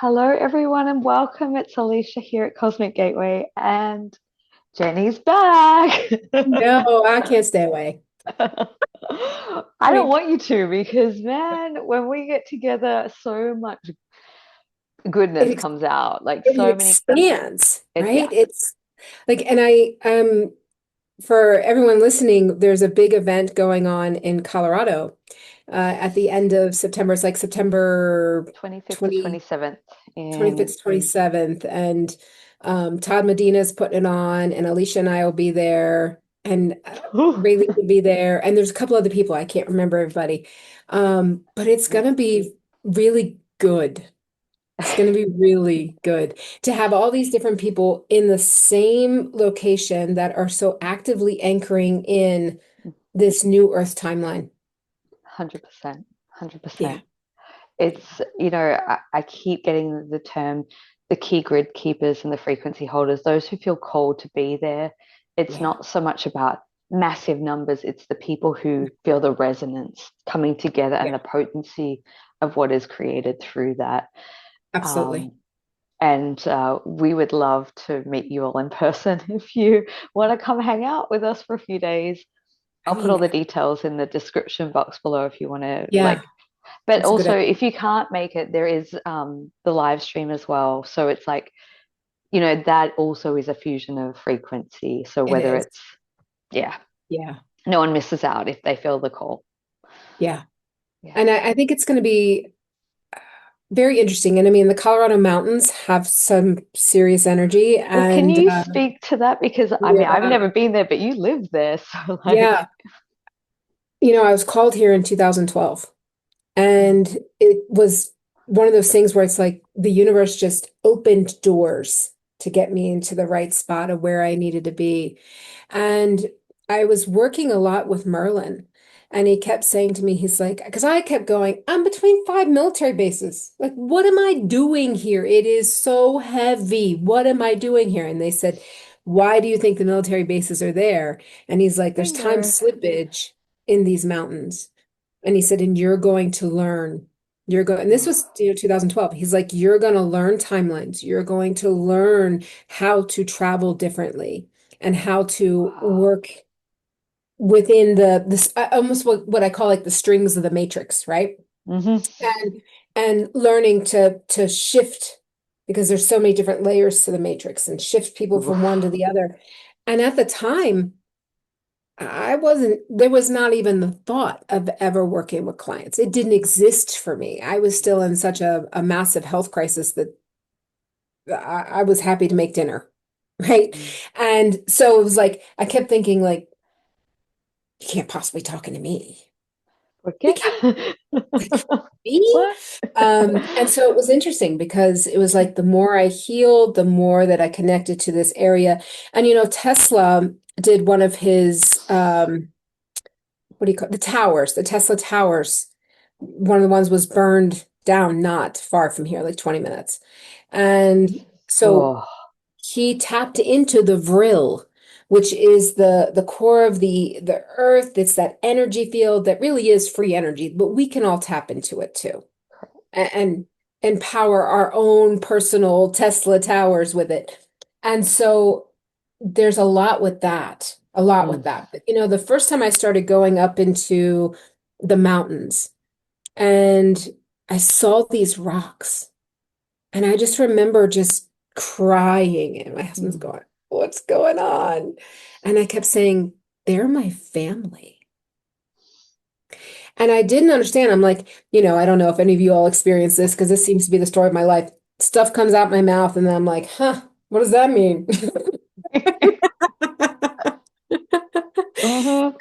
Hello, everyone, and welcome. It's Alisha here at Cosmic Gateway, and Jenny's back. No, I can't stay away. I don't Wait, want you to because, man, when we get together, so much it goodness ex- comes out. Like it so many, expands, yeah. right? It's like, and for everyone listening, there's a big event going on in Colorado at the end of September. It's like September 25th to 20, 27th in 25th, 27th. And Todd Medina's putting it on, and Alicia and I will be there, and Rayleigh will be there. And there's a couple other people. I can't remember everybody. But it's going to be really good. It's going to be really good to have all these different people in the same location that are so actively anchoring in this new Earth timeline. 100%, Yeah, 100%. I keep getting the term the key grid keepers and the frequency holders, those who feel called to be there. It's yeah, not so much about massive numbers, it's the people who feel the resonance coming together and yeah, the potency of what is created through that. absolutely. Um, and we would love to meet you all in person if you want to come hang out with us for a few days. I I'll put all mean, the details in the description box below if you want to yeah, but that's a good also, idea. if you can't make it, there is the live stream as well. So it's like, that also is a fusion of frequency. So It whether is. it's, yeah, Yeah, no one misses out if they feel the call. yeah. Yeah. And I think it's going to be very interesting. And I mean, the Colorado mountains have some serious energy. Well, can And you speak to that? Because I mean, I've yeah, never been there, but you live there. So, like, yeah. I was called here in 2012. mm, And it was one of those things where it's like the universe just opened doors to get me into the right spot of where I needed to be. And I was working a lot with Merlin. And he kept saying to me, he's like, because I kept going, I'm between five military bases. Like, what am I doing here? It is so heavy. What am I doing here? And they said, why do you think the military bases are there? And he's like, there's time bingo. slippage in these mountains. And he said, and you're going to learn. And this Mm, was, 2012. He's like, you're going to learn timelines. You're going to learn how to travel differently and how to wow. work within this almost what I call like the strings of the matrix, right? Hmm. And and learning to shift because there's so many different layers to the matrix and shift people from one to the other. And at the time, there was not even the thought of ever working with clients. It didn't exist for me. I was still in such a massive health crisis that I was happy to make dinner, right? Mm. And so it was like, I kept thinking, like, you can't possibly talking to me. You Okay. can't like me. What? And so it was interesting because it was like the more I healed, the more that I connected to this area. And Tesla did one of his what do you call the towers, the Tesla towers. One of the ones was burned down not far from here, like 20 minutes. And so Oh, he tapped into the vril, which is the core of the earth. It's that energy field that really is free energy, but we can all tap into it too and empower our own personal Tesla towers with it. And so there's a lot with that, a lot with mm. that. But, the first time I started going up into the mountains and I saw these rocks, and I just remember just crying, and my husband's Mm. going, "What's going on?" And I kept saying, "They're my family." And I didn't understand. I'm like, I don't know if any of you all experience this because this seems to be the story of my life. Stuff comes out my mouth, and then I'm like, huh, what does that mean? Mhm.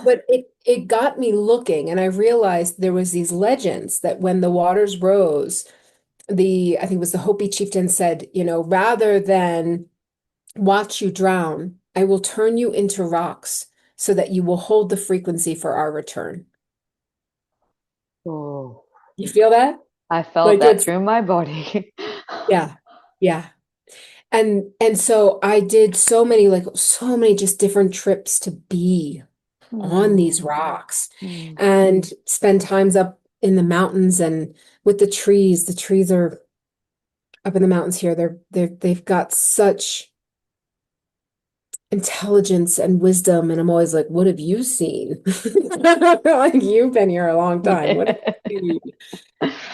But it got me looking, and I realized there was these legends that when the waters rose, I think it was the Hopi chieftain said, rather than watch you drown, I will turn you into rocks so that you will hold the frequency for our return. Oh, You feel that? I felt Like that it's through my body. yeah, yeah. And so I did so many just different trips to be on these Hmm. rocks Hmm. and spend times up in the mountains and with the trees. The trees are up in the mountains here. They've got such intelligence and wisdom, and I'm always like, what have you seen? Like you've been here a long time. What have Yeah. you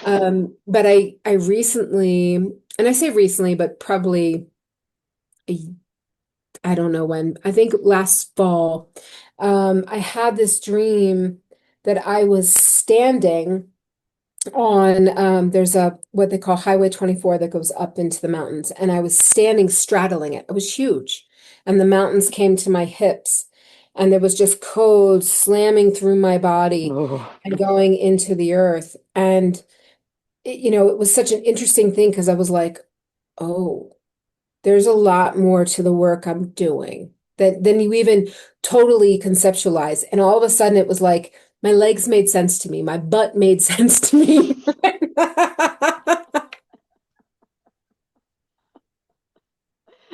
seen? But I recently, and I say recently, but probably I don't know when. I think last fall, I had this dream that I was standing on there's a what they call Highway 24 that goes up into the mountains, and I was standing straddling it. It was huge, and the mountains came to my hips, and there was just code slamming through my body Oh, and going into the earth. And it was such an interesting thing because I was like, oh, there's a lot more to the work I'm doing that than you even totally conceptualize. And all of a sudden it was like my legs made sense to me, my butt made sense to me.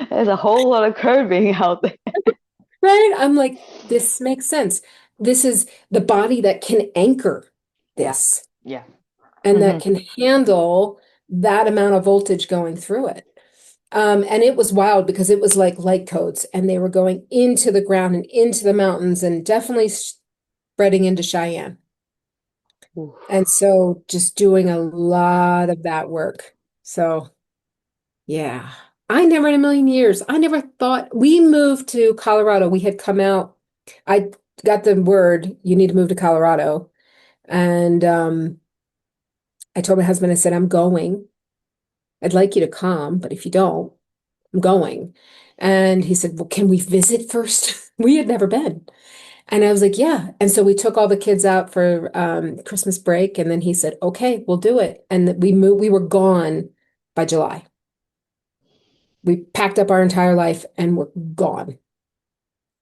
there's a whole lot of code being out there. Right? I'm like, this makes sense. This is the body that can anchor Yeah. this Yeah. and that Hmm. can handle that amount of voltage going through it. And it was wild because it was like light codes and they were going into the ground and into the mountains and definitely spreading into Cheyenne. And so just doing a lot of that work. So yeah, I never in a million years, I never thought we moved to Colorado. We had come out. I got the word you need to move to Colorado. And I told my husband, I said, I'm going. I'd like you to come, but if you don't, I'm going. And he said, well, can we visit first? We had never been. And I was like, yeah. And so we took all the kids out for Christmas break. And then he said, okay, we'll do it. And we moved, we were gone by July. We packed up our entire life and we're gone.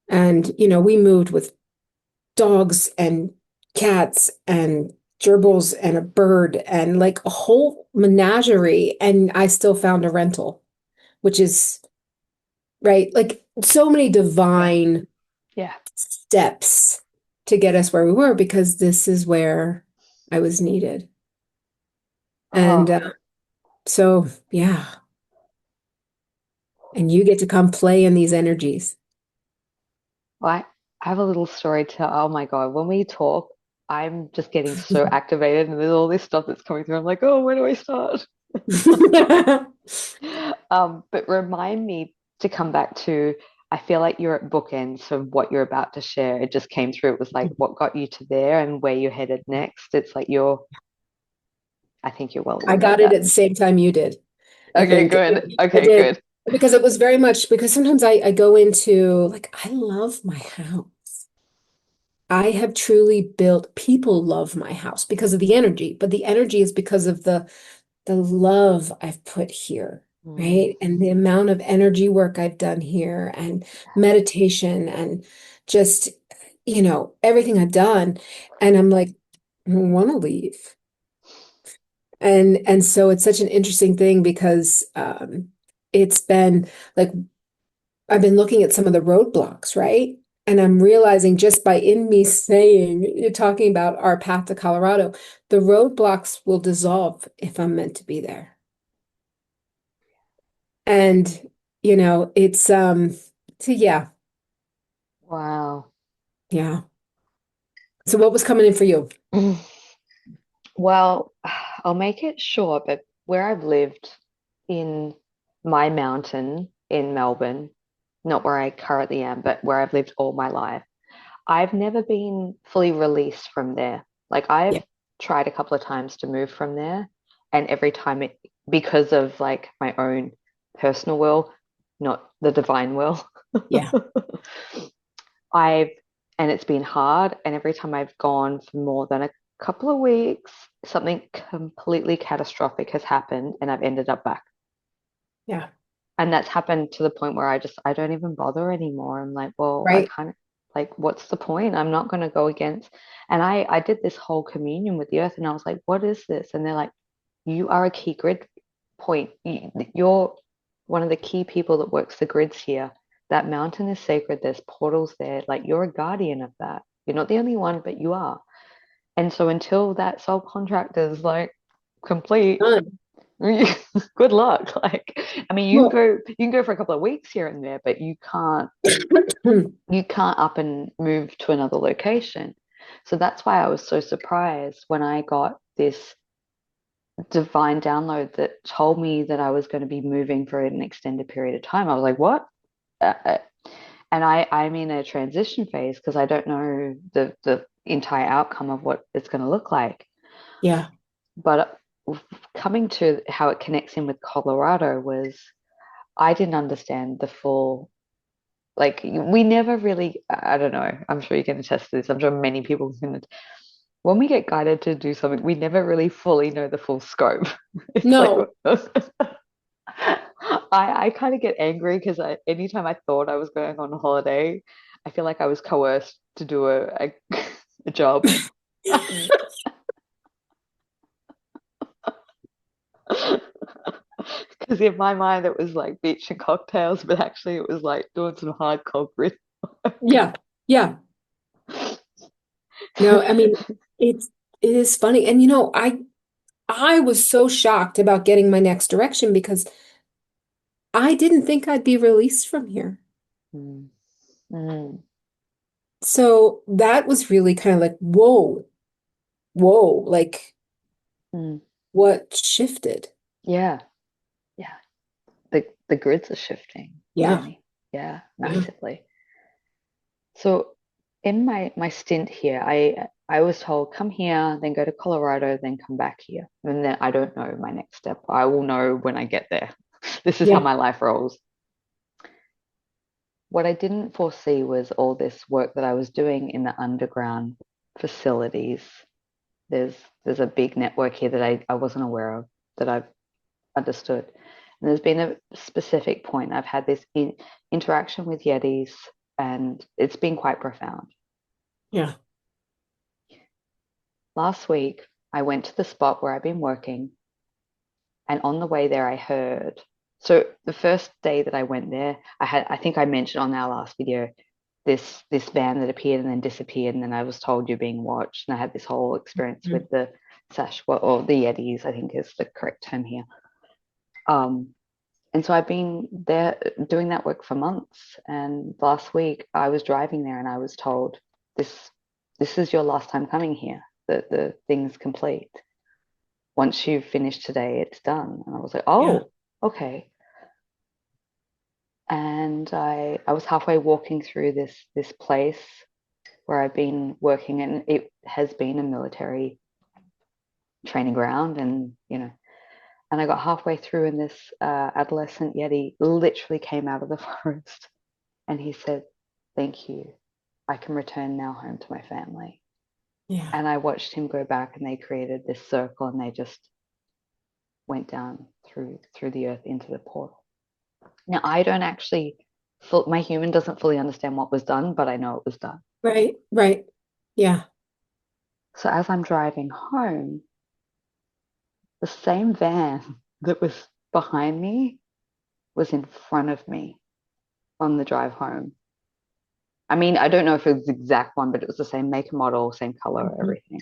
And, we moved with dogs and cats and gerbils and a bird and like a whole menagerie. And I still found a rental, which is right. Like so many Yeah. divine Yeah. steps to get us where we were because this is where I was needed. And Oh, so, yeah. And you get to come play in these energies. well, I have a little story to, oh my God, when we talk, I'm just getting so activated and there's all this stuff that's coming through. I'm like, oh, where do I start? But remind me to come back to, I feel like you're at bookends of what you're about to share. It just came through. It was like what got you to there and where you're headed next. It's like I think you're well I aware of got it that. at the same time you did. I Okay, think good. I Okay, did good. because it was very much because sometimes I go into like, I love my house. I have truly built, people love my house because of the energy, but the energy is because of the love I've put here, Mm, right? And the amount of energy work I've done here and meditation and just, everything I've done. And I'm like, I want to leave. And so it's such an interesting thing because it's been like I've been looking at some of the roadblocks, right? And I'm realizing just by in me saying, you're talking about our path to Colorado, the roadblocks will dissolve if I'm meant to be there. And, it's so yeah, wow. yeah. So what was coming in for you? Well, I'll make it short, but where I've lived in my mountain in Melbourne, not where I currently am, but where I've lived all my life, I've never been fully released from there. Like Yeah, I've tried a couple of times to move from there, and every time because of like my own personal will, not the divine will, yeah, I've, and it's been hard. And every time I've gone for more than a couple of weeks, something completely catastrophic has happened and I've ended up back. yeah. And that's happened to the point where I don't even bother anymore. I'm like, well, I Right. kind of like, what's the point? I'm not going to go against. And I did this whole communion with the earth and I was like, what is this? And they're like, you are a key grid point. You're one of the key people that works the grids here. That mountain is sacred. There's portals there. Like you're a guardian of that. You're not the only one, but you are. And so until that soul contract is like complete, Done. Good luck. Like, I mean, Well, you can go for a couple of weeks here and there, but you can't up and move to another location. So that's why I was so surprised when I got this divine download that told me that I was going to be moving for an extended period of time. I was like, what? Uh, uh, and I'm in a transition phase because I don't know the entire outcome of what it's going to look like. yeah. But coming to how it connects in with Colorado was I didn't understand the full, like, we never really, I don't know, I'm sure you can attest to this. I'm sure many people can. When we get guided to do something, we never really fully know the full scope. It's like, No, I kind of get angry because anytime I thought I was going on holiday, I feel like I was coerced to do a job. Because in my mind, it was like beach and cocktails, but actually, it was like doing some hardcore grit. yeah, yeah. No, I mean, it's it is funny. And I was so shocked about getting my next direction because I didn't think I'd be released from here. Mm, mm, So that was really kind of like, whoa, whoa, like mm. what shifted? Yeah, yeah. The grids are shifting, Yeah, Jenny. Yeah, yeah, massively. So in my stint here, I was told come here, then go to Colorado, then come back here. And then I don't know my next step. I will know when I get there. This is how yeah, my life rolls. What I didn't foresee was all this work that I was doing in the underground facilities. There's there's a big network here that I wasn't aware of, that I've understood. And there's been a specific point I've had this interaction with Yetis, and it's been quite profound. yeah. Last week, I went to the spot where I've been working, and on the way there, I heard. So the first day that I went there, I think I mentioned on our last video, this van that appeared and then disappeared, and then I was told you're being watched, and I had this whole experience Mhm. with the Sasquatch or the Yetis, I think is the correct term here. Um, and so I've been there doing that work for months. And last week I was driving there and I was told this this is your last time coming here. The thing's complete. Once you've finished today, it's done. And I was like, Yeah, oh, okay. And I was halfway walking through this place where I've been working, and it has been a military training ground, and and I got halfway through, and this adolescent yeti literally came out of the forest, and he said, "Thank you. I can return now home to my family." yeah. And I watched him go back, and they created this circle, and they just went down through the earth into the portal. Now I don't actually, my human doesn't fully understand what was done, but I know it was done. Right, right. Yeah, So as I'm driving home, the same van that was behind me was in front of me on the drive home. I mean, I don't know if it was the exact one, but it was the same make and model, same color, mhm. everything.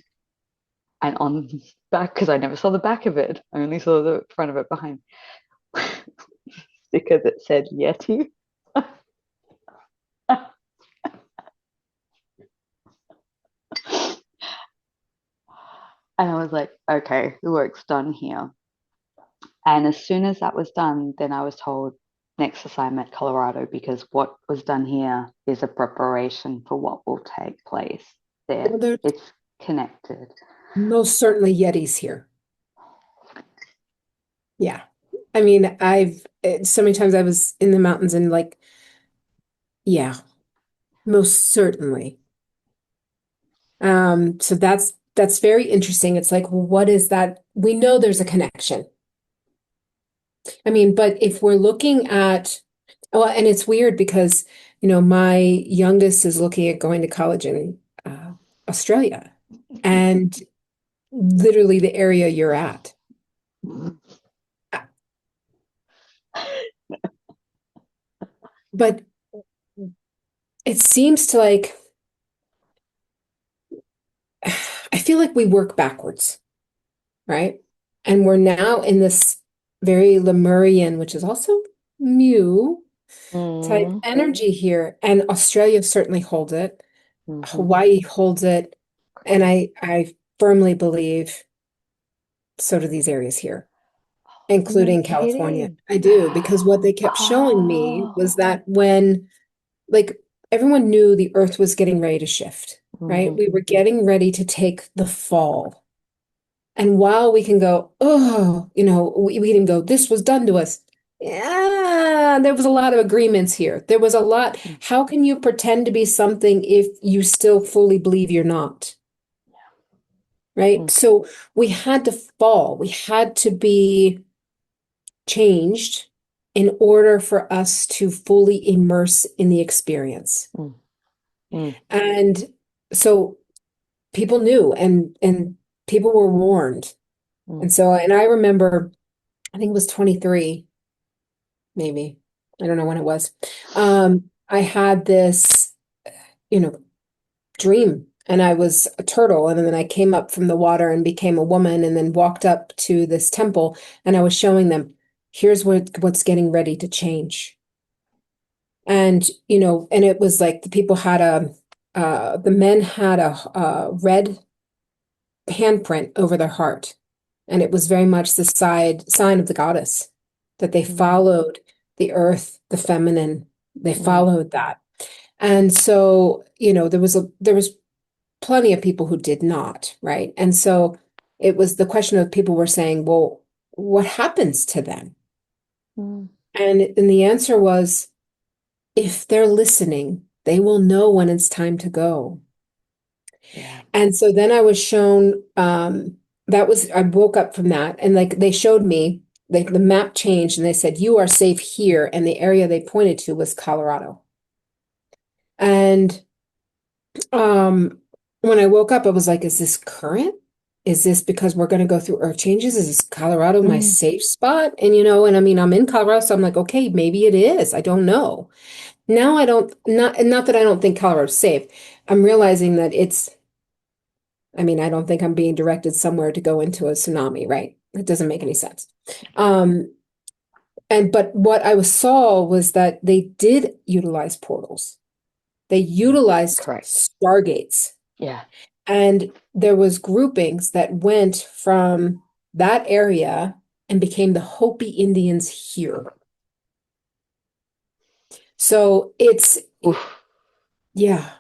And on the back, because I never saw the back of it, I only saw the front of it behind, sticker that said Yeti. And I was like, okay, the work's done here. And as soon as that was done, then I was told next assignment, Colorado, because what was done here is a preparation for what will take place there. Well, there's It's connected. most certainly Yetis here. Yeah. I mean, so many times I was in the mountains and like, yeah, most certainly. So that's very interesting. It's like, well, what is that? We know there's a connection. I mean, but if we're looking at, well, and it's weird because, my youngest is looking at going to college in Australia and literally the area you're at. But it seems to like, I feel like we work backwards, right? And we're now in this. very Lemurian, which is also mu type Mm, energy here. And Australia certainly holds it. hmm. Hawaii holds it. And Cool. I firmly believe so do these areas here, You're including California. kidding. I do, because what they kept showing me Oh. was that when, like, everyone knew the earth was getting ready to shift, right? Hmm. We were getting ready to take the fall. And while we can go, oh, we can go, this was done to us. Yeah, there was a lot of agreements here. There was a lot. How can you pretend to be something if you still fully believe you're not? Right? Mm, So we had to fall. We had to be changed in order for us to fully immerse in the experience. mm, mm, And so people knew and people were warned. mm, And I remember, I think it was 23, maybe. I don't know when it was. I had this, you know, dream, and I was a turtle, and then I came up from the water and became a woman, and then walked up to this temple, and I was showing them, here's what's getting ready to change. And and it was like the people had the men had a red handprint over their heart, and it was very much the sign of the goddess, that they mm, followed the earth, the feminine, they mm, followed that. And so, there was plenty of people who did not, right? And so it was the question of, people were saying, well, what happens to them? mm. And the answer was, if they're listening, they will know when it's time to go. Yeah. And so then I was shown, I woke up from that, and like they showed me, like the map changed, and they said, you are safe here. And the area they pointed to was Colorado. And when I woke up, I was like, is this current? Is this because we're going to go through earth changes? Is this Colorado my Mm, safe spot? And I mean, I'm in Colorado, so I'm like, okay, maybe it is. I don't know. Now I don't, not that I don't think Colorado's safe. I'm realizing that I mean, I don't think I'm being directed somewhere to go into a tsunami, right? It doesn't make any sense. Um, but what I saw was that they did utilize portals. They mm. utilized Correct. stargates. Yeah. And there was groupings that went from that area and became the Hopi Indians here. So Oof. yeah.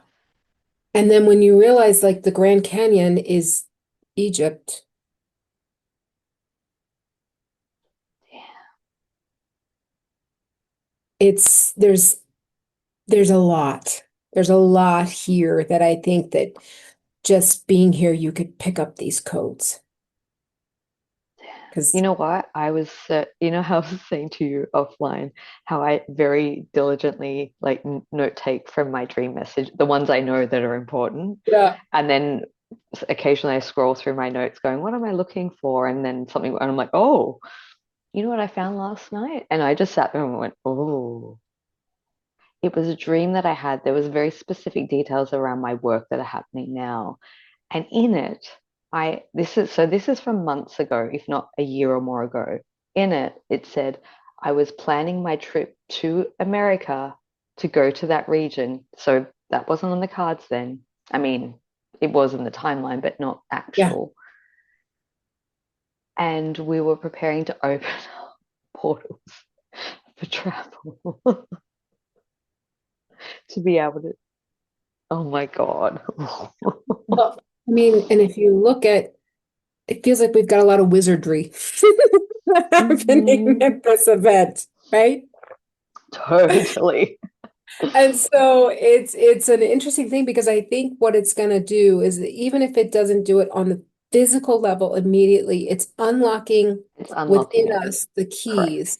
And then when you realize, like, the Grand Canyon is Egypt, it's there's a lot. There's a lot here that I think that just being here, you could pick up these codes. You Because know what? You know how I was saying to you offline, how I very diligently like note take from my dream message, the ones I know that are important. yeah, And then occasionally I scroll through my notes going, what am I looking for? And then something, and I'm like, oh, you know what I found last night? And I just sat there and went, oh, it was a dream that I had. There was very specific details around my work that are happening now. And in it, this is from months ago, if not a year or more ago. In it, it said I was planning my trip to America to go to that region. So that wasn't on the cards then. I mean, it was in the timeline, but not yeah. actual. And we were preparing to open portals for travel to be able to. Oh my God. Well, I mean, and if you look at, it feels like we've got a lot of wizardry happening Mhm. at this event, right? Totally. And so it's an interesting thing, because I think what it's going to do is that even if it doesn't do it on the physical level immediately, it's unlocking It's unlocking within it. us the Correct. keys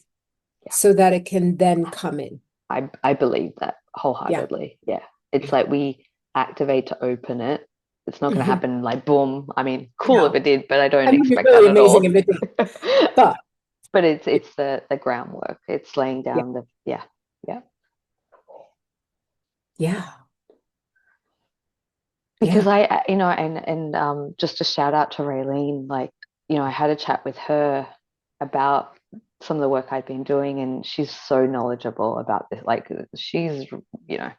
Yeah. so that it can then come in. I believe that Yeah. wholeheartedly. Yeah. It's Yeah. like we activate to open it. It's not going to Mhm. happen like boom. I mean, cool if No, it did, but I I don't mean, it'd be expect that really at amazing all. if it did, but But it's the groundwork. It's laying yeah, down the yeah. Yeah. yeah, Because yeah. just a shout out to Raylene, like, I had a chat with her about some of the work I'd been doing, and she's so knowledgeable about this. Like she's, you know,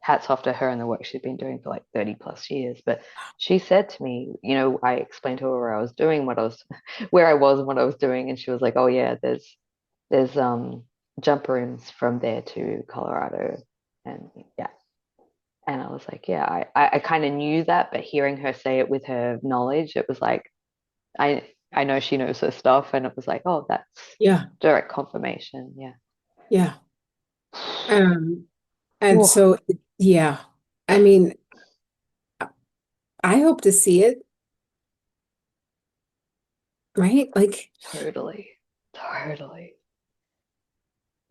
hats off to her and the work she's been doing for like 30 plus years. But she said to me, you know, I explained to her where I was doing, what I was, where I was and what I was doing, and she was like, "Oh yeah, there's jump rooms from there to Colorado," and yeah. And I was like, yeah, I kind of knew that, but hearing her say it with her knowledge, it was like, I know she knows her stuff, and it was like, oh, that's Yeah. direct confirmation. Yeah. Yeah. Um, and Oh, so, yeah, I mean, I hope to see it, right? Like, totally, totally.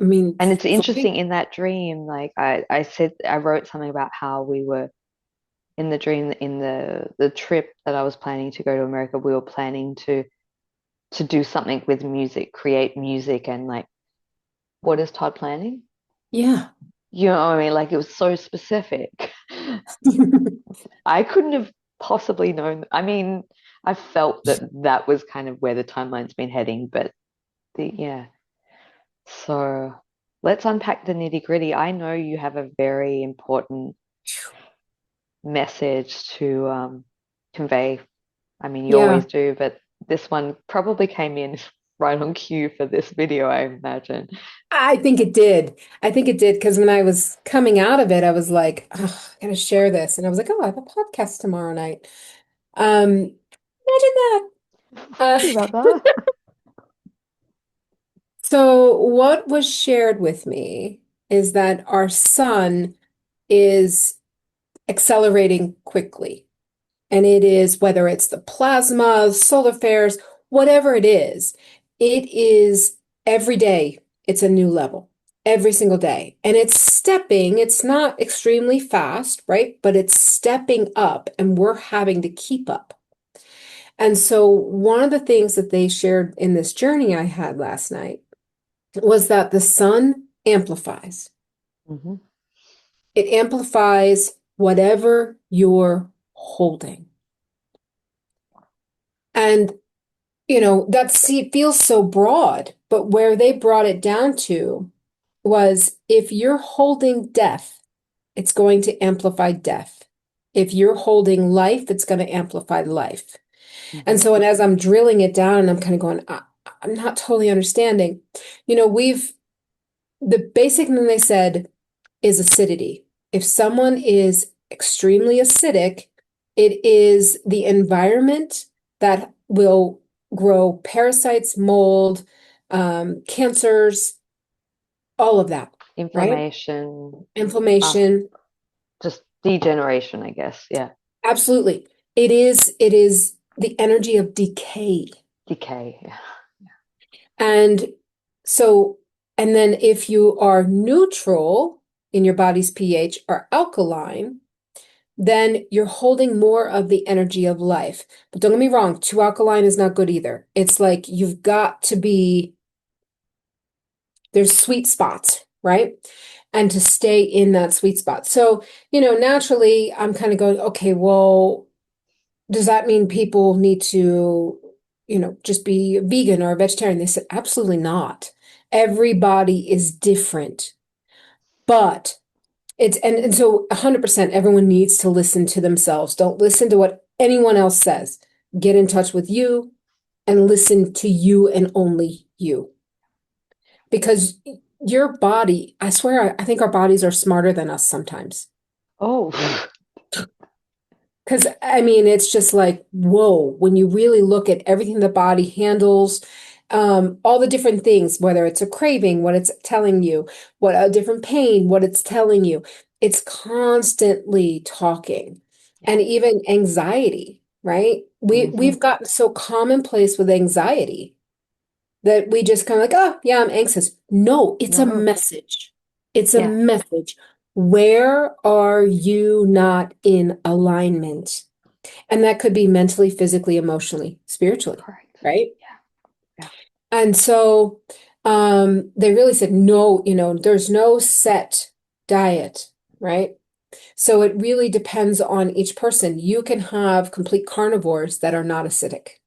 I mean, And it's for me, interesting in that dream, like I said, I wrote something about how we were in the dream, in the trip that I was planning to go to America, we were planning to do something with music, create music, and like, what is Todd planning? yeah. You know what I mean? Like it was so specific. I couldn't have possibly known. I mean, I felt that that was kind of where the timeline's been heading, but yeah. So let's unpack the nitty gritty. I know you have a very important message to convey. I mean, you Yeah, always do, but this one probably came in right on cue for this video, I imagine. I think it did. I think it did because when I was coming out of it, I was like, oh, I gotta share this. And I was like, oh, I have a podcast tomorrow night. Imagine that. You Uh, rubber. so what was shared with me is that our sun is accelerating quickly. And it is, whether it's the plasma, solar flares, whatever it is every day, it's a new level, every single day. And it's stepping, it's not extremely fast, right? But it's stepping up, and we're having to keep up. And so, one of the things that they shared in this journey I had last night was that the sun amplifies. Hmm. It amplifies whatever you're holding. And that feels so broad, but where they brought it down to was if you're holding death, it's going to amplify death. If you're holding life, it's going to amplify life. And Hmm. so, and as I'm drilling it down and I'm kind of going, I'm not totally understanding. The basic thing they said is acidity. If someone is extremely acidic, it is the environment that will grow parasites, mold, cancers, all of that, right? Inflammation, uh, Inflammation. just degeneration, I guess. Yeah. Absolutely. It is the energy of decay. Decay. Yeah. And so, and then if you are neutral in your body's pH or alkaline, then you're holding more of the energy of life. But don't get me wrong, too alkaline is not good either. It's like you've got to be, there's sweet spots, right? And to stay in that sweet spot. So, naturally, I'm kind of going, okay, well, does that mean people need to, just be vegan or a vegetarian? They said, absolutely not. Everybody is different. But and so 100% everyone needs to listen to themselves. Don't listen to what anyone else says. Get in touch with you and listen to you and only you. Because your body, I swear, I think our bodies are smarter than us sometimes. Oh, Because I mean, it's just like, whoa, when you really look at everything the body handles, all the different things, whether it's a craving, what it's telling you, what a different pain, what it's telling you, it's constantly talking. yeah. And even anxiety, right? Hmm. We've gotten so commonplace with anxiety that we just kind of like, oh, yeah, I'm anxious. No, it's a No. message. It's a Yeah. message. Where are you not in alignment? And that could be mentally, physically, emotionally, spiritually, Correct. right? Yeah. Yeah. And so they really said, no, there's no set diet, right? So it really depends on each person. You can have complete carnivores that are not acidic.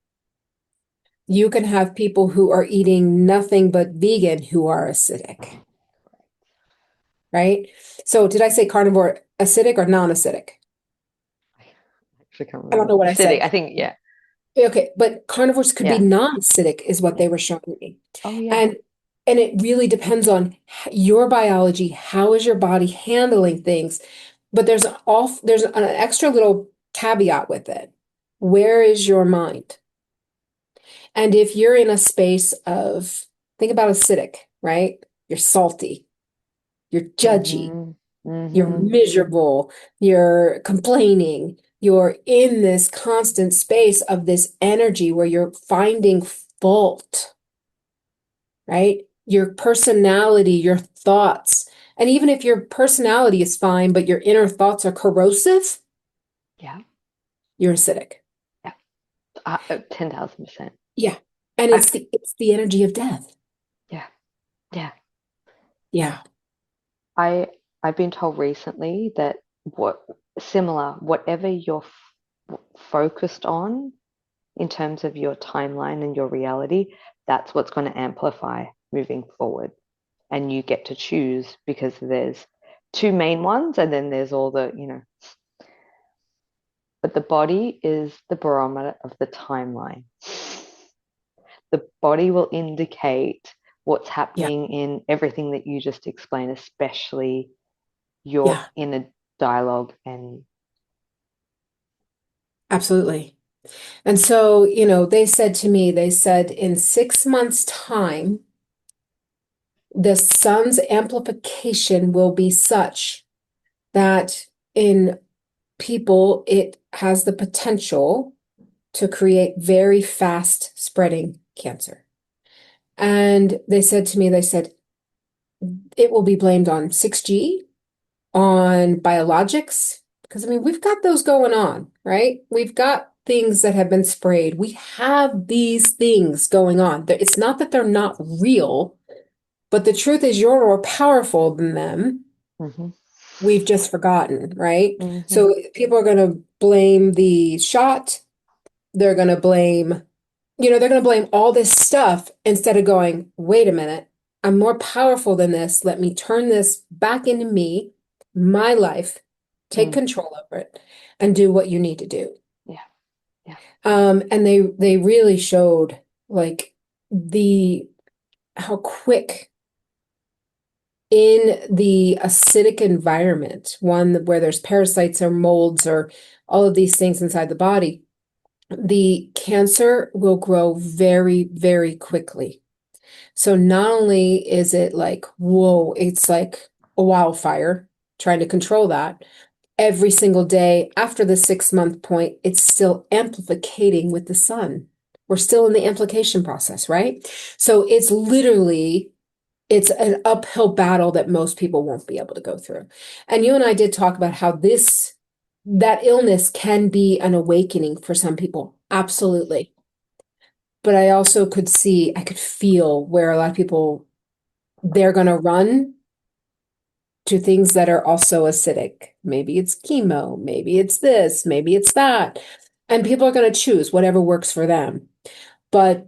You can have people who are eating nothing but vegan who are acidic, right? So did I say carnivore acidic or non-acidic? I actually can't I don't remember. know what I Acidic, said. I think, yeah. Okay, but carnivores could be Yeah. non-acidic is what Yeah. they were showing me. Oh, yeah. And and it really depends on your biology. How is your body handling things? But there's an extra little caveat with it. Where is your mind? And if you're in a space of, think about acidic, right? You're salty, you're judgy, Mm-hmm. you're Mm-hmm. miserable, you're complaining, you're in this constant space of this energy where you're finding fault, right? Your personality, your thoughts. And even if your personality is fine, but your inner thoughts are corrosive, Yeah. you're acidic. Yeah. 10,000%. Yeah. And I, it's the energy of death. yeah. Yeah. Yeah. I I've been told recently that whatever you're focused on in terms of your timeline and your reality, that's what's going to amplify moving forward. And you get to choose because there's two main ones and then there's all the. But the body is the barometer of the timeline. The body will indicate what's Yeah. happening in everything that you just explained, especially your Yeah. inner dialogue and Absolutely. And so, they said to me, they said in 6 months' time, the sun's amplification will be such that in people, it has the potential to create very fast spreading cancer. And they said to me, they said, it will be blamed on 6G, on biologics, because I mean, we've got those going on, right? We've got things that have been sprayed. We have these things going on. It's not that they're not real, but the truth is you're more powerful than them. mm-hmm, We've just forgotten, right? mm-hmm, So people are going to blame the shot. They're going to blame, they're going to blame all this stuff instead of going, wait a minute, I'm more powerful than this. Let me turn this back into me, my life, take mm, control over it, and do what you need to do. yeah, yeah, And they really showed like the how quick in the acidic environment, one where there's parasites or molds or all of these things inside the body, the cancer will grow very, very quickly. So not only is it like, whoa, it's like a wildfire trying to control that. Every single day after the 6 month point, it's still amplificating with the sun. We're still in the amplification process, right? So it's an uphill battle that most people won't be able to go through. And you and I did talk about how that illness can be an awakening for some people. Absolutely. But I could feel where a lot of people, they're going to run to things that are also acidic. Maybe it's chemo, maybe it's this, maybe it's that. And people are going to choose whatever works for them. But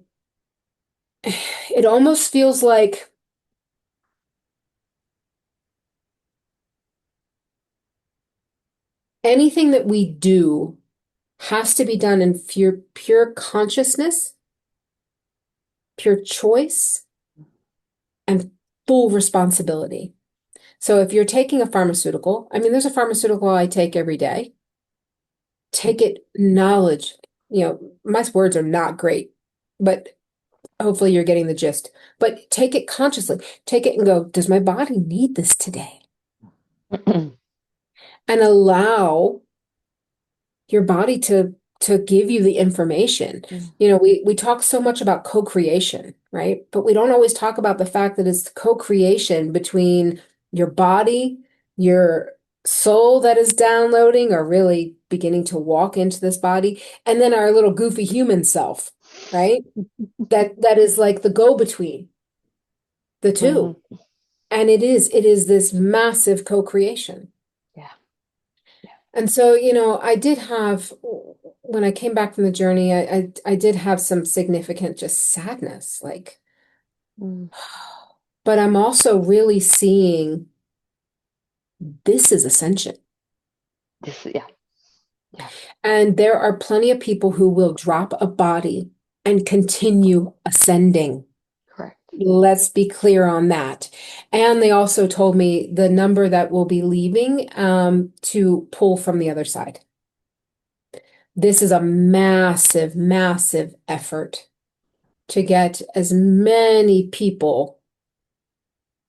it almost feels like anything that we do has to be done in pure consciousness, pure choice, and full responsibility. So if you're taking a pharmaceutical, I mean, there's a pharmaceutical I take every day. Take it knowledge. My words are not great, but hopefully you're getting the gist. But take it consciously. Take it and go, does my body need this today? And allow your body to give you the information. mm, We talk so much about co-creation, right? But we don't always talk about the fact that it's co-creation between your body, your soul that is downloading or really beginning to walk into this body, and then our little goofy human self, right? That is like the go-between the two. mm, And it is this massive co-creation. yeah, yeah, And so, I did have when I came back from the journey, I did have some significant just sadness, like, Mm. but I'm also really seeing this is ascension. Yeah, yeah, And there are plenty of people who will drop a body and continue ascending. correct. Let's be clear on that. And they also told me the number that will be leaving to pull from the other side. This is a massive, massive effort to get as many people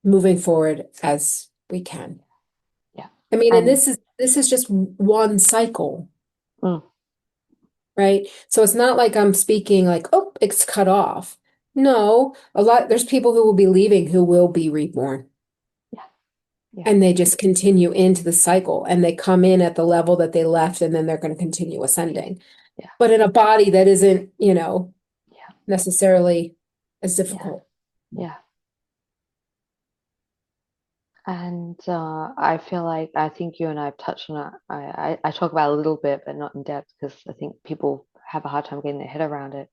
moving forward as we can. Yeah. I mean, and And this is just one cycle, mm, right? So it's not like I'm speaking like, oh, it's cut off. No, there's people who will be leaving who will be reborn. yeah, yeah, And they just continue into the cycle and they come in at the level that they left and then they're going to continue ascending. yeah, But in a body that isn't, yeah, necessarily as yeah, difficult. yeah. And I feel like I think you and I have touched on it. I talk about it a little bit, but not in depth because I think people have a hard time getting their head around it.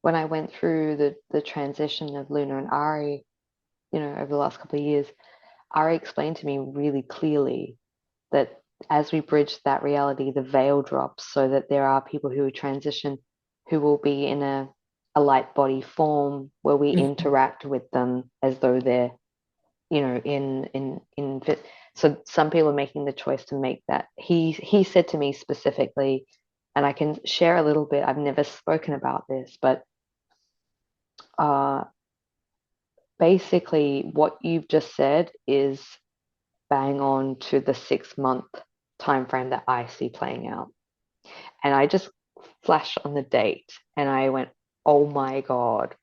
When I went through the transition of Luna and Ari, over the last couple of years, Ari explained to me really clearly that as we bridge that reality, the veil drops so that there are people who transition who will be in a light body form where we Mhm. interact with them as though they're, in fit. So some people are making the choice to make that. He said to me specifically, and I can share a little bit. I've never spoken about this, but uh, basically what you've just said is bang on to the 6 month time frame that I see playing out. And I just flashed on the date and I went, oh my God.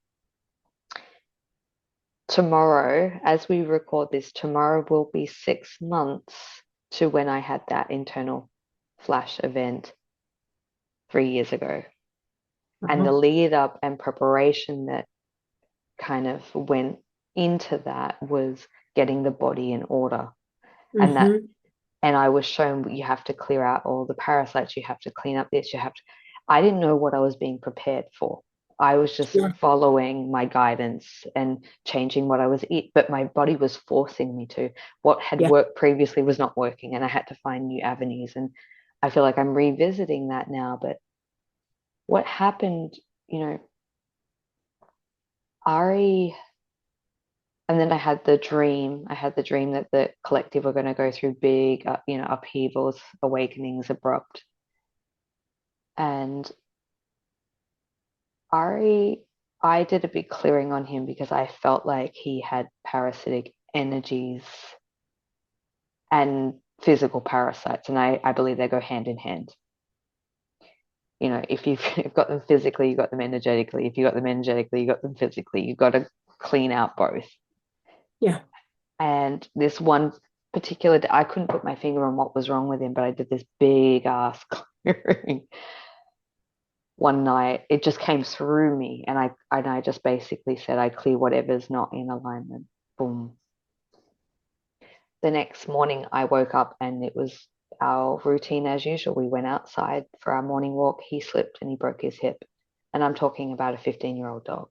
Tomorrow, as we record this, tomorrow will be 6 months to when I had that internal flash event 3 years ago. And the Uh-huh. lead up and preparation that kind of went into that was getting the body in order. And that Hmm. and I was shown you have to clear out all the parasites, you have to clean up this, you have to. I didn't know what I was being prepared for. I was just Sure. following my guidance and changing what I was eating, but my body was forcing me to. What had Yeah. worked previously was not working, and I had to find new avenues. And I feel like I'm revisiting that now. But what happened, you know, Ari, and then I had the dream. I had the dream that the collective were going to go through big, upheavals, awakenings, abrupt. And Ari, I did a big clearing on him because I felt like he had parasitic energies and physical parasites. And I believe they go hand in hand. If you've got them physically, you've got them energetically. If you've got them energetically, you've got them physically. You've got to clean out both. Yeah. And this one particular, I couldn't put my finger on what was wrong with him, but I did this big ass clearing one night. It just came through me, and I just basically said, I clear whatever's not in alignment. Boom. The next morning I woke up and it was our routine as usual. We went outside for our morning walk. He slipped and he broke his hip. And I'm talking about a 15-year-old dog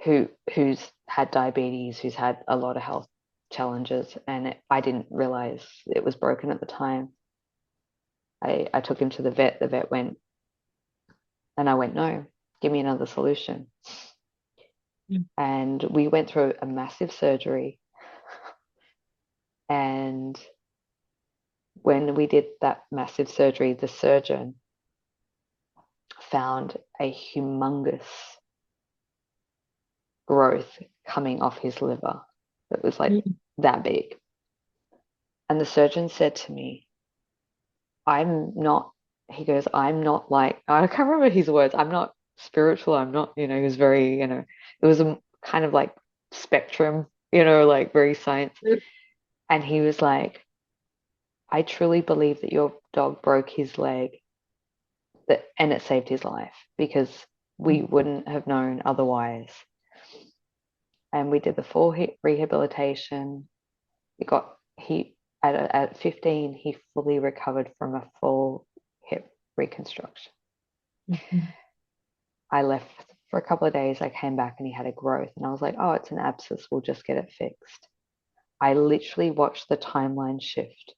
who's had diabetes, who's had a lot of health challenges, and I didn't realize it was broken at the time. I took him to the vet. The vet went, and I went, no, give me another solution. And we went through a massive surgery. And when we did that massive surgery, the surgeon found a humongous growth coming off his liver that was like Mm. that big. And the surgeon said to me, I'm not, he goes, I'm not like, I can't remember his words, I'm not spiritual. I'm not, he was very, it was a kind of like spectrum, like very science. And he was like, I truly believe that your dog broke his leg and it saved his life because we wouldn't have known otherwise. And we did the full hip rehabilitation. He at 15 he fully recovered from a full hip reconstruction. Mhm. I left for a couple of days. I came back and he had a growth, and I was like, oh, it's an abscess. We'll just get it fixed. I literally watched the timeline shift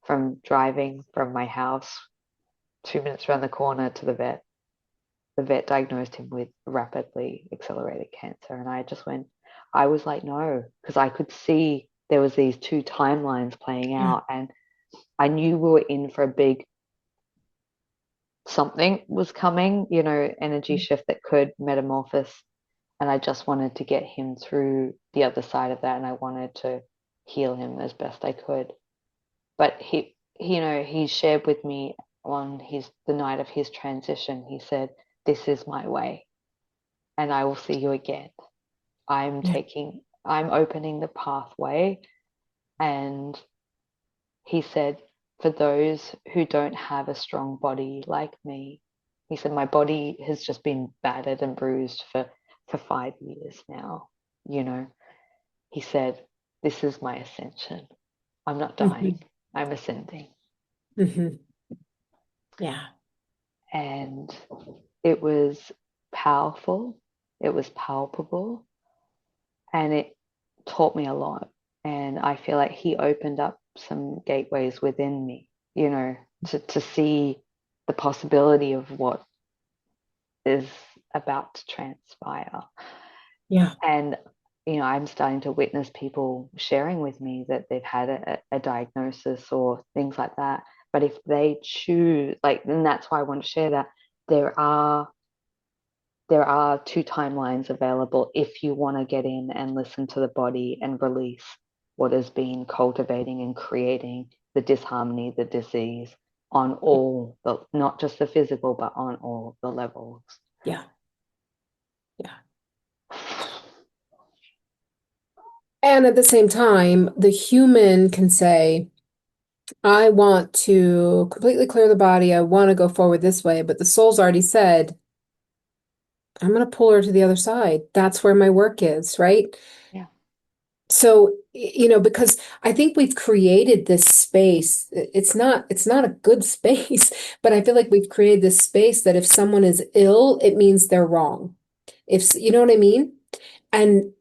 from driving from my house 2 minutes around the corner to the vet. The vet diagnosed him with rapidly accelerated cancer. And I just went, I was like, no, because I could see there was these two timelines playing Yeah. out. And I knew we were in for a big something was coming, energy shift that could metamorphose. And I just wanted to get him through the other side of that. And I wanted to heal him as best I could. But he shared with me on the night of his transition, he said, this is my way and I will see you again. Yeah. I'm opening the pathway. And he said, for those who don't have a strong body like me, he said, my body has just been battered and bruised for 5 years now. You know, he said, this is my ascension. I'm not dying, Mhm. I'm ascending. Mhm. Yeah. And it was powerful, it was palpable, and it taught me a lot. And I feel like he opened up some gateways within me, to see the possibility of what is about to transpire. Yeah. And, I'm starting to witness people sharing with me that they've had a diagnosis or things like that. But if they choose, like, and that's why I want to share that there are two timelines available if you want to get in and listen to the body and release what has been cultivating and creating the disharmony, the disease on all the, not just the physical, but on all the levels. Yeah. Yeah. And at the same time, the human can say, I want to completely clear the body. I want to go forward this way. But the soul's already said, I'm going to pull her to the other side. That's where my work is, right? Yeah. So, because I think we've created this space. It's not a good space, but I feel like we've created this space that if someone is ill, it means they're wrong. If you know what I mean? And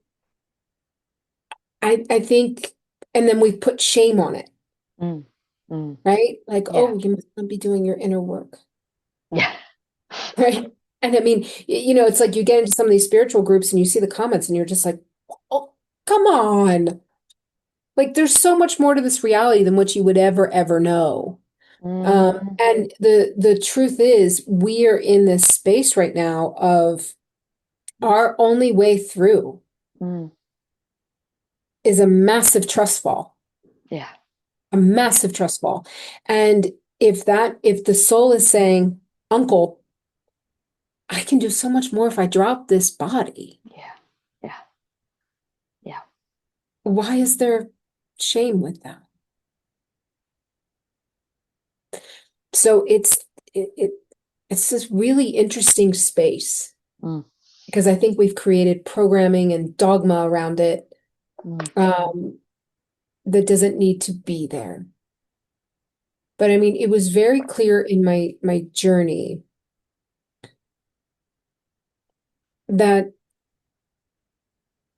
I think, and then we've put shame on it, Mm. Mm. right? Like, Yeah. oh, you must not be doing your inner work, Yeah. right? And I mean, it's like you get into some of these spiritual groups and you see the comments and you're just like, oh, come on. Like, there's so much more to this reality than what you would ever know. Mm. And the truth is, we are in this space right now of our only way through Mm. is a massive trust fall, Yeah. a massive trust fall. And if the soul is saying, Uncle, I can do so much more if I drop this body, Yeah. Yeah. Yeah. why is there shame with that? So it's this really interesting space Mm. because I think we've created programming and dogma around it Mm. that doesn't need to be there. But I mean, it was very clear in my journey that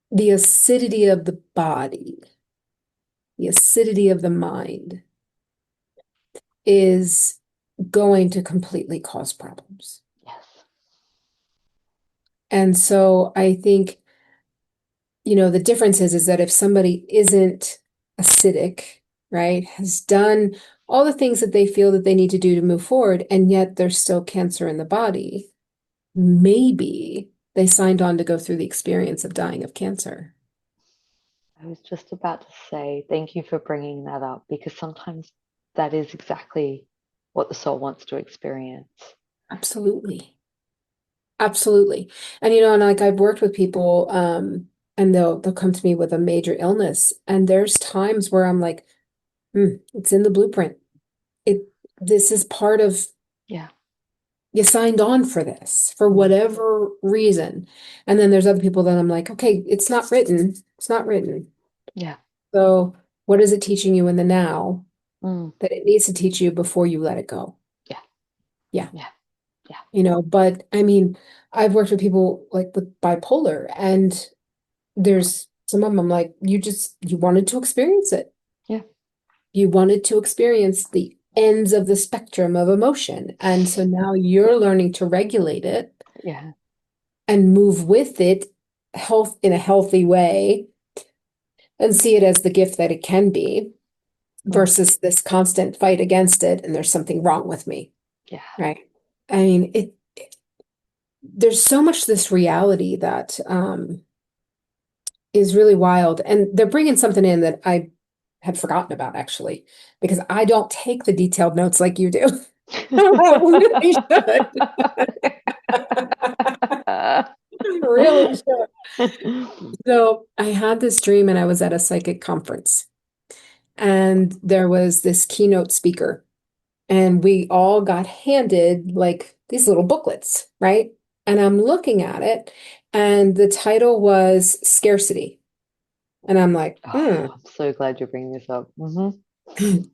the acidity of the body, the acidity of the mind is going to completely cause problems. Yes. And so I think, the difference is that if somebody isn't acidic, right, has done all the things that they feel that they need to do to move forward, and yet there's still cancer in the body, maybe they signed on to go through the experience of dying of cancer. I was just about to say thank you for bringing that up because sometimes that is exactly what the soul wants to experience. Absolutely. Absolutely. And and like I've worked with people, and they'll come to me with a major illness, and there's times where I'm like, it's in the blueprint. It this is part of Yeah. you signed on for this for Mm. whatever reason. And then there's other people that I'm like, okay, it's not written. It's not written. Yeah. So what is it teaching you in the now Mm. that it needs to teach you before you let it go? Yeah. Yeah. Yeah. Yeah. But I mean, I've worked with people like with bipolar, and there's some of them like, you wanted to experience it. Yeah. You wanted to experience the ends of the spectrum of emotion. And so now you're learning to regulate it Yeah. and move with it in a healthy way and see it as the gift that it can be Mm. versus this constant fight against it and there's something wrong with me, Yeah. right? I mean, there's so much this reality that is really wild. And they're bringing something in that I had forgotten about actually, because I don't take the detailed notes like you do. I really should. I really should. So I had this dream and I was at a psychic conference and there was this keynote speaker and we all got handed like these little booklets, right? And I'm looking at it and the title was Scarcity. And I'm like, Oh, I'm so glad you're bringing this up.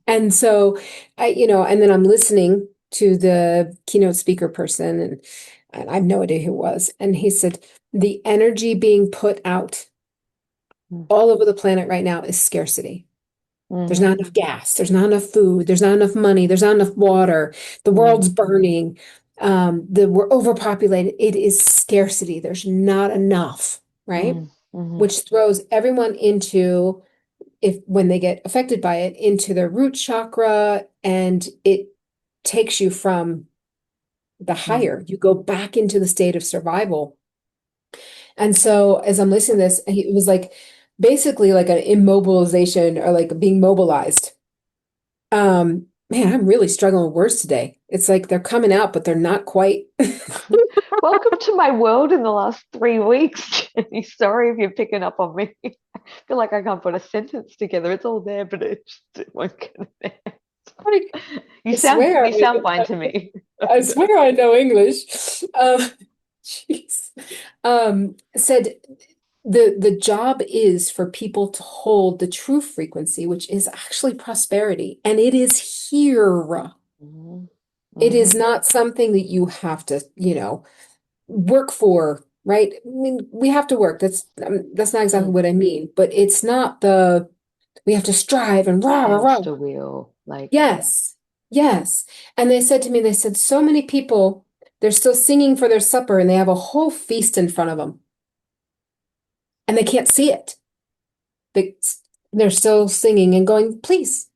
And so and then I'm listening to the keynote speaker person and I have no idea who it was. And he said, the energy being put out all over the planet right now is scarcity. There's Mm-hmm. not enough gas, there's not enough food, there's not enough money, there's not enough water, the world's burning, we're overpopulated. It is scarcity. There's not enough, right? Mm-hmm. Which throws everyone into, if when they get affected by it, into their root chakra, and it takes you from the higher. You go back into the state of survival. And so as I'm listening to this, it was like basically like an immobilization or like being mobilized. Man, I'm really struggling with words today. It's like they're coming out, but they're not quite. Welcome to my world in the last 3 weeks, Jenny. Sorry if you're picking up on me. I feel like I can't put a sentence together. It's all there, but it won't get there. Like, You I sound swear, you sound fine to me. I swear I know English. Jeez. Said the job is for people to hold the true frequency, which is actually prosperity, and it is here. Mm-hmm. It is Mm-hmm. not something that you have to, work for, right? I mean, we have to work. That's not exactly what I mean, but it's not we have to strive and rah, rah, rah. Hamster wheel, like. Yes, yes. And they said to me, they said, so many people, they're still singing for their supper and they have a whole feast in front of them and they can't see it. They, they're still singing and going, please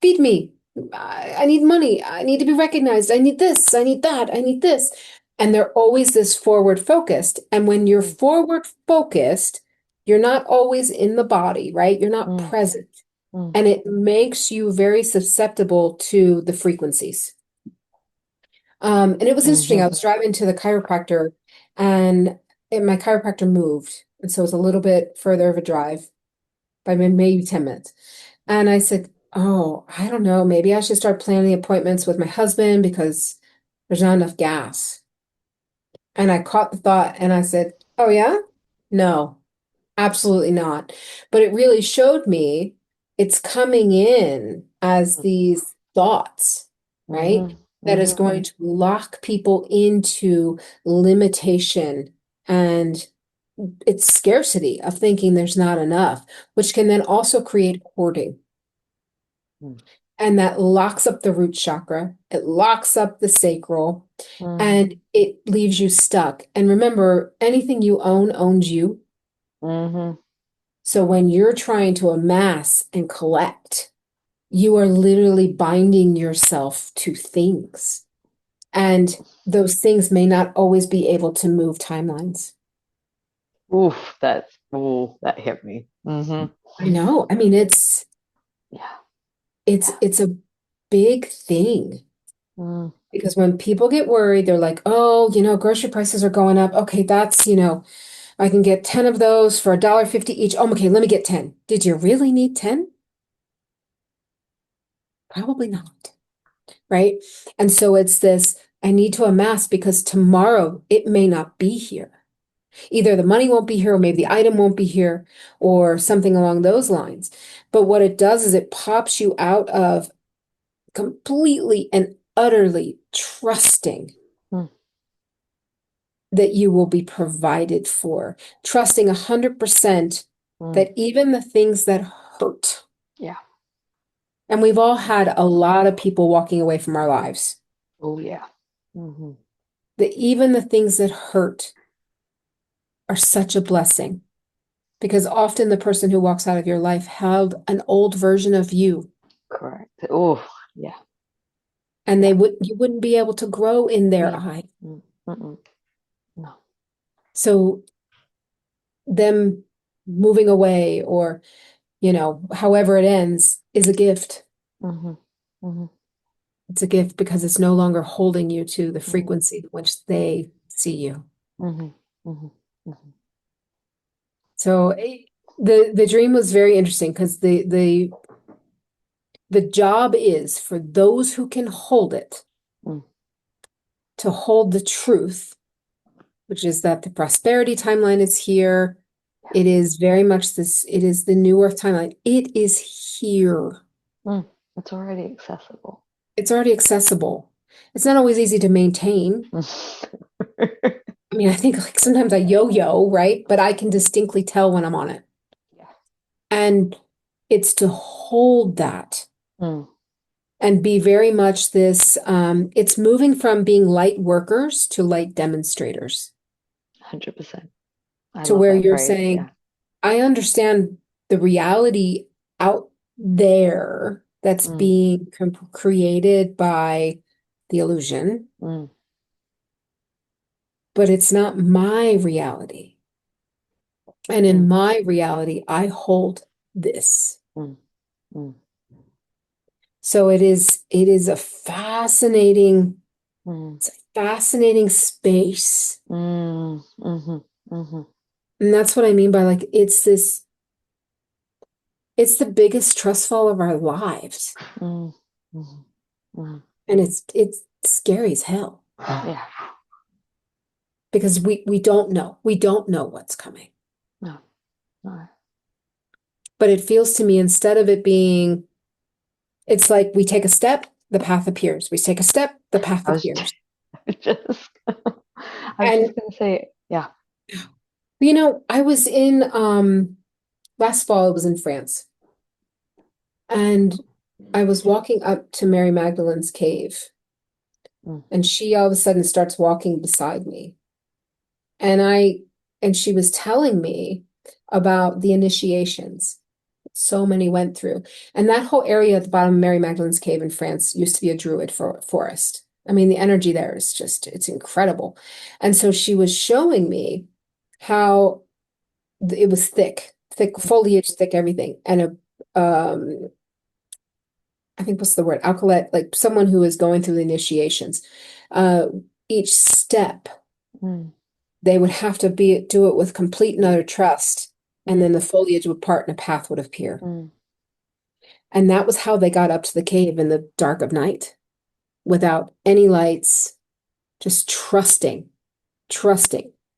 feed me. I need money. I need to be recognized. I need this. I need that. I need this. And they're always this forward focused. And when you're Mm, forward focused, you're not always in the body, right? You're not mm, present. mm, And it makes you very susceptible to the frequencies. And it was interesting. I mhm, was driving to the chiropractor and my chiropractor moved. And so it was a little bit further of a drive by maybe 10 minutes. And I said, oh, I don't know. Maybe I should start planning appointments with my husband because there's not enough gas. And I caught the thought and I said, oh, yeah? No, absolutely not. But it really showed me it's coming in as these thoughts, right? mhm, That is mhm, going to lock people into limitation and it's scarcity of thinking there's not enough, which can then also create hoarding. mm, And that locks up the root chakra. It locks up the sacral mm, and it leaves you stuck. And remember, anything you own owns you. mhm, So when you're trying to amass and collect, you are literally binding yourself to things. And those things may not always be able to move timelines. oof, that hit me. I know. I mean, Yeah. Yeah. it's a big thing. Mm, Because when people get worried, they're like, oh, grocery prices are going up. Okay, that's, I can get 10 of those for $1.50 each. Oh, okay, let me get 10. Did you really need 10? Probably not, right? And so it's this, I need to amass because tomorrow it may not be here. Either the money won't be here, or maybe the item won't be here, or something along those lines. But what it does is it pops you out of completely and utterly trusting Mm. that you will be provided for, trusting 100% Mm. that even the things that hurt, Yeah. and we've all had a lot of people walking away from our lives, Oh, yeah. Mm-hmm. that even the things that hurt are such a blessing. Because often the person who walks out of your life held an old version of you, Correct. Oh, yeah. and Yeah. you wouldn't be able to grow in their Mm. eye. Mm. Mm-mm. No. So them moving away, or however it ends, is a gift. Mm-hmm. Mm-hmm. It's a gift because it's no longer holding you to the Mm-hmm. frequency in which they see you. Mm-hmm. Mm-hmm. Mm-hmm. So the dream was very interesting because the job is for those who can hold it Mm. to hold the truth, which is that the prosperity timeline is here. Yeah. It is very much this, it is the new earth timeline. It is here. Mm. It's already accessible. It's already accessible. It's not always easy to maintain. I mean, I think like sometimes I yo-yo, right? But I can distinctly tell when I'm on it. Yeah. And it's to hold that Mm. and be very much this, it's moving from being light workers to light demonstrators, 100%. I to love where that you're phrase. Yeah. saying, I understand the reality out there that's Mm. being created by the illusion, Mm. but it's not my reality. And in Mm. my reality, I hold this. Mm. Mm. So it is a fascinating, Mm. it's a fascinating space. Mm. Mm-hmm. Mm-hmm. And that's what I mean by like it's the biggest trust fall of our lives. Mm. Mm-hmm. Mm-hmm. And it's scary as hell Yeah. because we don't know. We don't know what's coming. No. No. But it feels to me, instead of it being, it's like we take a step, the path appears. We take a step, the path I was appears. just I was And just gonna say, yeah. I was in last fall, I was in France, and I was walking up to Mary Magdalene's cave, Mm. and she all of a sudden starts walking beside me. And she was telling me about the initiations so many went through. And that whole area at the bottom of Mary Magdalene's cave in France used to be a druid forest. I mean, the energy there is just, it's incredible. And so she was showing me how it was thick foliage, thick everything. And I think what's the word? Alkalet, like someone who is going through the initiations. Uh, each step, Mm. they would have to do it with complete and utter trust. And Mm. then the foliage would part and a path would appear. Mm. And that was how they got up to the cave in the dark of night without any lights, just trusting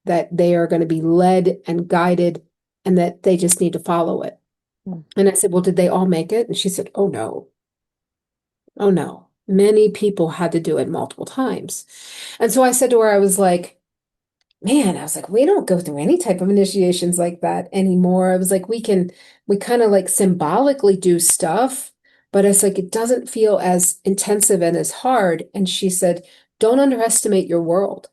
that they are going to be led and guided and that they just need to follow it. Mm. And I said, well, did they all make it? And she said, oh no, oh no. Many people had to do it multiple times. And so I said to her, I was like, man, I was like, we don't go through any type of initiations like that anymore. I was like, we kind of like symbolically do stuff, but it's like it doesn't feel as intensive and as hard. And she said, don't underestimate your world.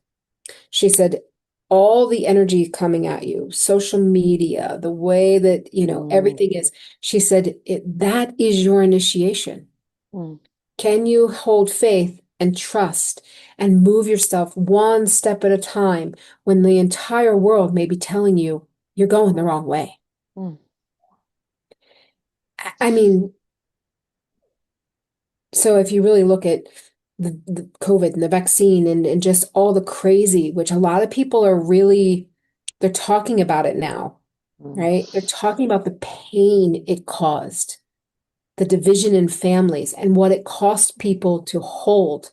She said, all the energy coming at you, social media, the way that, Mm. everything is, she said, that is your initiation. Mm. Can you hold faith and trust and move yourself one step at a time when the entire world may be telling you you're going the wrong way? Mm. I mean, so if you really look at the COVID and the vaccine and just all the crazy, which a lot of people are really, they're talking about it now, Mm. right? They're talking about the pain it caused, the division in families, and what it cost people to hold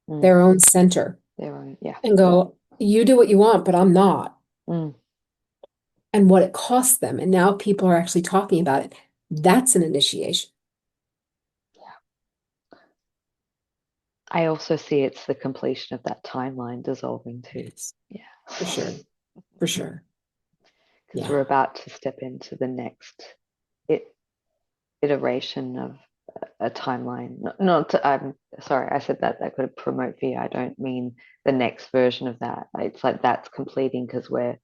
Mm. their own center They're right. Yeah. and go, you do what you want, but I'm not, Mm. and what it cost them. And now people are actually talking about it. That's an initiation. I also see it's the completion of that timeline dissolving too. Yes, Yeah. for sure. For sure. Because we're Yeah. about to step into the next it, iteration of a timeline. I'm sorry, I said that could promote fear. I don't mean the next version of that. It's like that's completing because we're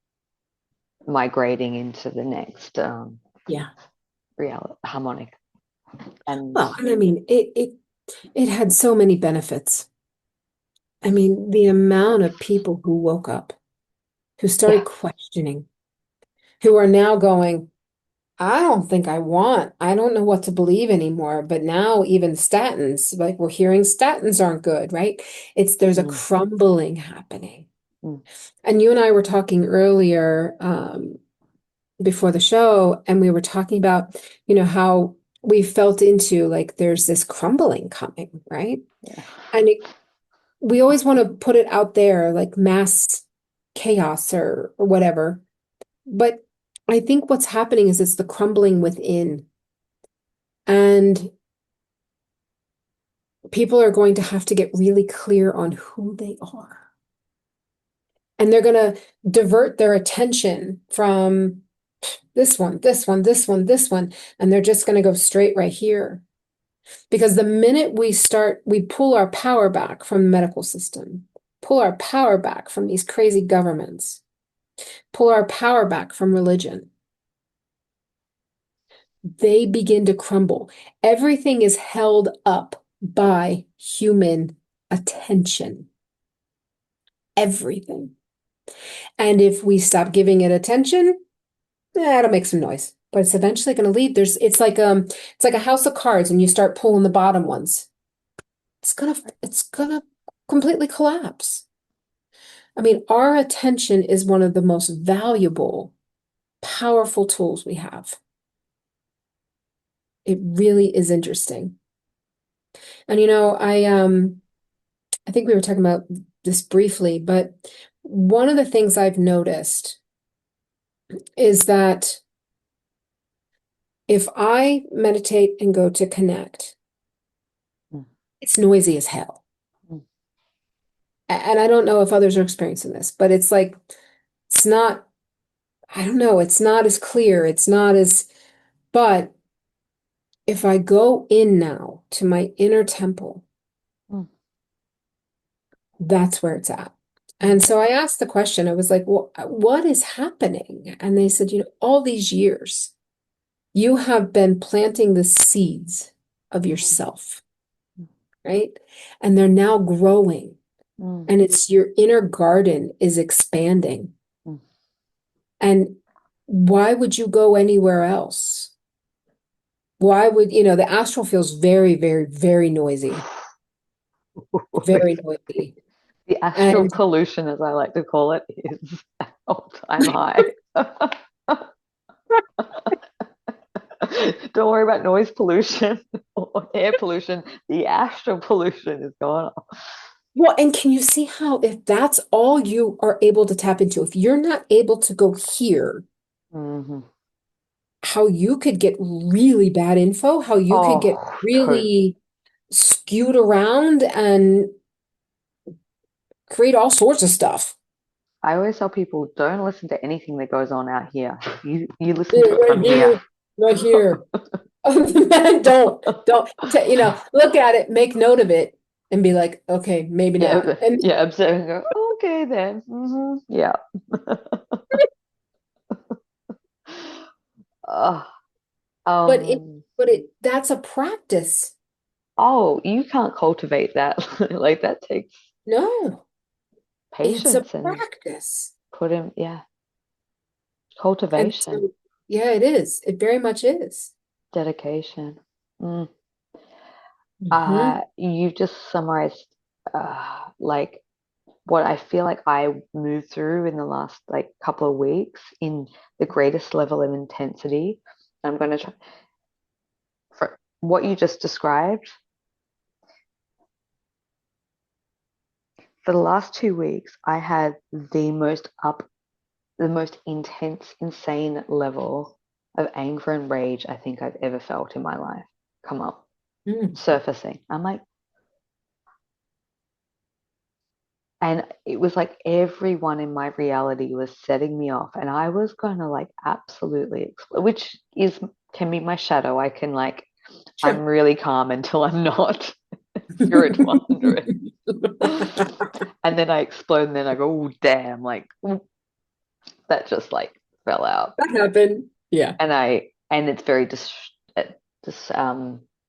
migrating into the next Yeah. reality harmonic. And Well, and I mean, it had so many benefits. I mean, the amount of people who woke up, who yeah, started questioning, who are now going, I don't know what to believe anymore. But now even statins, like we're hearing statins aren't good, right? There's a mm, crumbling happening. mm, And you and I were talking earlier, before the show, and we were talking about, how we felt into like there's this crumbling coming, right? yeah. And we always want to put it out there like mass chaos or whatever. But I think what's happening is it's the crumbling within. And people are going to have to get really clear on who they are. And they're going to divert their attention from this one, this one, this one, this one, and they're just going to go straight right here. Because the minute we pull our power back from the medical system, pull our power back from these crazy governments, pull our power back from religion, they begin to crumble. Everything is held up by human attention. Everything. And if we stop giving it attention, it'll make some noise. But it's eventually going to lead. It's like a house of cards, and you start pulling the bottom ones. It's gonna completely collapse. I mean, our attention is one of the most valuable, powerful tools we have. It really is interesting. And I think we were talking about this briefly, but one of the things I've noticed is that if I meditate and go to connect, Mm, it's noisy as hell. mm, And I don't know if others are experiencing this, but it's like, it's not, I don't know, it's not as clear. But if I go in now to my inner temple, mm, that's where it's at. mm, And so I asked the question, I was like, well, what is happening? And they said, all these years, you have been planting the seeds of mm, yourself, right? And they're now growing. mm, And it's your inner garden is expanding. mm. And why would you go anywhere else? Why would, the astral feels very, very, very noisy, very noisy. The astral And pollution, as I like to call it, is at all-time high. Don't worry about noise pollution or air pollution. The astral pollution is going on. well, and can you see how if that's all you are able to tap into, if you're not able to go here, Mm-hmm. how you could get really bad info, how you could get Oh, totally. really skewed around and create all sorts of stuff. I always tell people don't listen to anything that goes on out here. You listen to it Right from here. here, right here. Look at it, make note of it, and be like, okay, maybe not. Yeah, And yeah, observe and go, okay then. Yeah. Uh, but it um, but it that's a practice. oh, you can't cultivate that. Like that takes No, it's a patience and practice. put in, yeah, And cultivation, so, yeah, it is. It very much is. dedication. Mm. Hmm. You've just summarized like what I feel like I moved through in the last like couple of weeks in the greatest level of intensity. I'm going to try for what you just described for the last 2 weeks. I had the most intense, insane level of anger and rage I think I've ever felt in my life come up, Mm. surfacing. I'm like, And it was like everyone in my reality was setting me off, and I was gonna like absolutely explode, which is can be my shadow. I can like I'm Sure. really calm until I'm not. 0 to 100. And then I explode, and then I go, oh, damn, like that just like fell out. That happened. Yeah. And it's very uh, dis,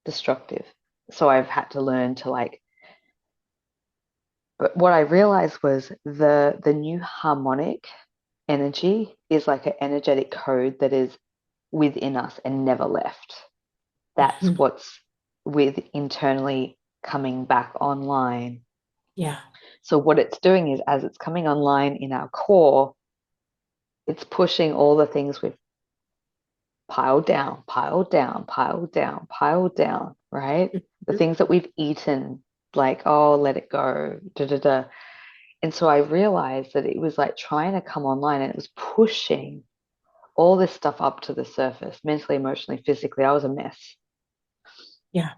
destructive. So I've had to learn to like, but what I realized was the new harmonic energy is like an energetic code that is within us and never left. That's Mhm. what's with internally coming back online. Yeah. So what it's doing is as it's coming online in our core, it's pushing all the things we've piled down, piled down, piled down, piled down, right? The Mhm. things that we've eaten, like, oh, let it go, da da da. And so I realized that it was like trying to come online and it was pushing all this stuff up to the surface, mentally, emotionally, physically. I was a mess Yeah.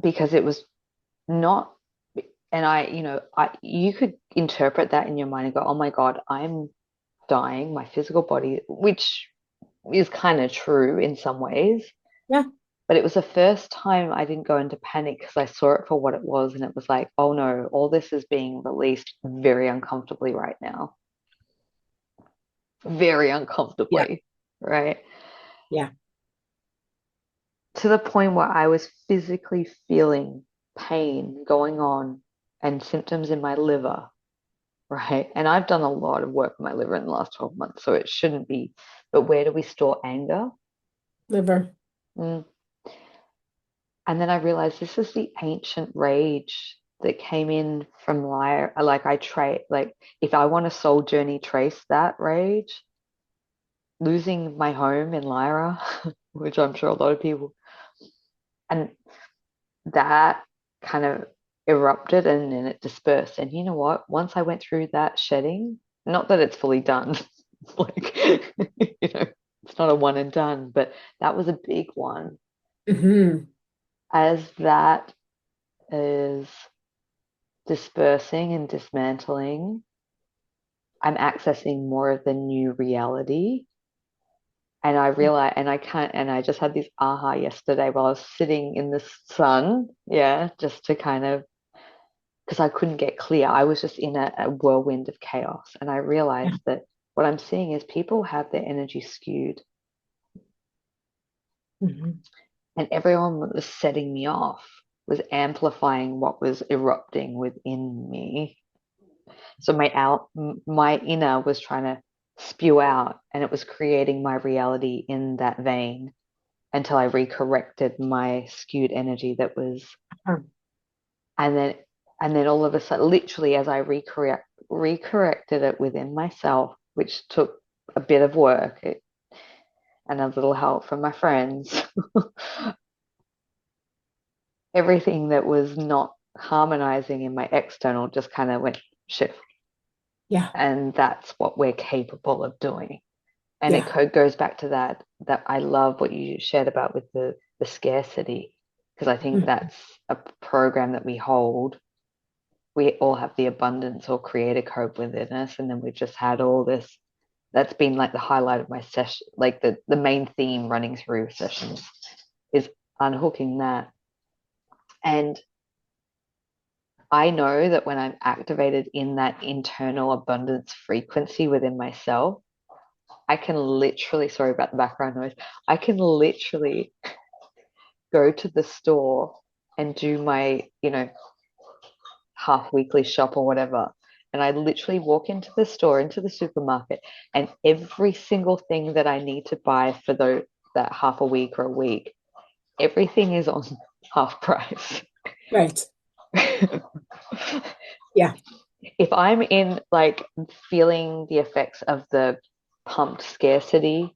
because it was not, and you could interpret that in your mind and go, oh my God, I'm dying, my physical body, which is kind of true in some ways. Yeah. But it was the first time I didn't go into panic because I saw it for what it was. And it was like, oh no, all this is being released very uncomfortably right now. Very Yeah. uncomfortably. Right. Yeah. To the point where I was physically feeling pain going on and symptoms in my liver. Right. And I've done a lot of work on my liver in the last 12 months. So it shouldn't be. But where do we store anger? Liver. Mm. And then I realized this is the ancient rage that came in from Lyra. Like like if I want to soul journey trace that rage, losing my home in Lyra, which I'm sure a lot of people, and that kind of erupted and then it dispersed. And you know what? Once I went through that shedding, not that it's fully done, like it's not a one and done, but that was a big one. Hmm. As that is dispersing and dismantling, I'm accessing more of the new reality. And I Yeah. realize, and I can't, and I just had this aha yesterday while I was sitting in the sun, yeah, just to kind of, because I couldn't get clear. I was just in a whirlwind of chaos. And I Yeah. realized that what I'm seeing is people have their energy skewed, Mhm. and everyone that was setting me off was amplifying what was erupting within me. So my inner was trying to spew out, and it was creating my reality in that vein until I recorrected my skewed energy that was, Uh-huh. and then all of a sudden, literally as I recorrected it within myself, which took a bit of work and a little help from my friends, everything that was not harmonizing in my external just kind of went shift. Yeah. And that's what we're capable of doing. And it Yeah. goes back to that I love what you shared about with the scarcity, because I think Mhm. that's a program that we hold. We all have the abundance or creator code within us, and then we've just had all this. That's been like the highlight of my session, like the main theme running through sessions is unhooking that. And I know that when I'm activated in that internal abundance frequency within myself, I can literally, sorry about the background noise, I can literally go to the store and do my, half weekly shop or whatever. And I literally walk into the store, into the supermarket, and every single thing that I need to buy for that half a week or a week, everything is on half price. Right. Yeah. If I'm in like feeling the effects of the pumped scarcity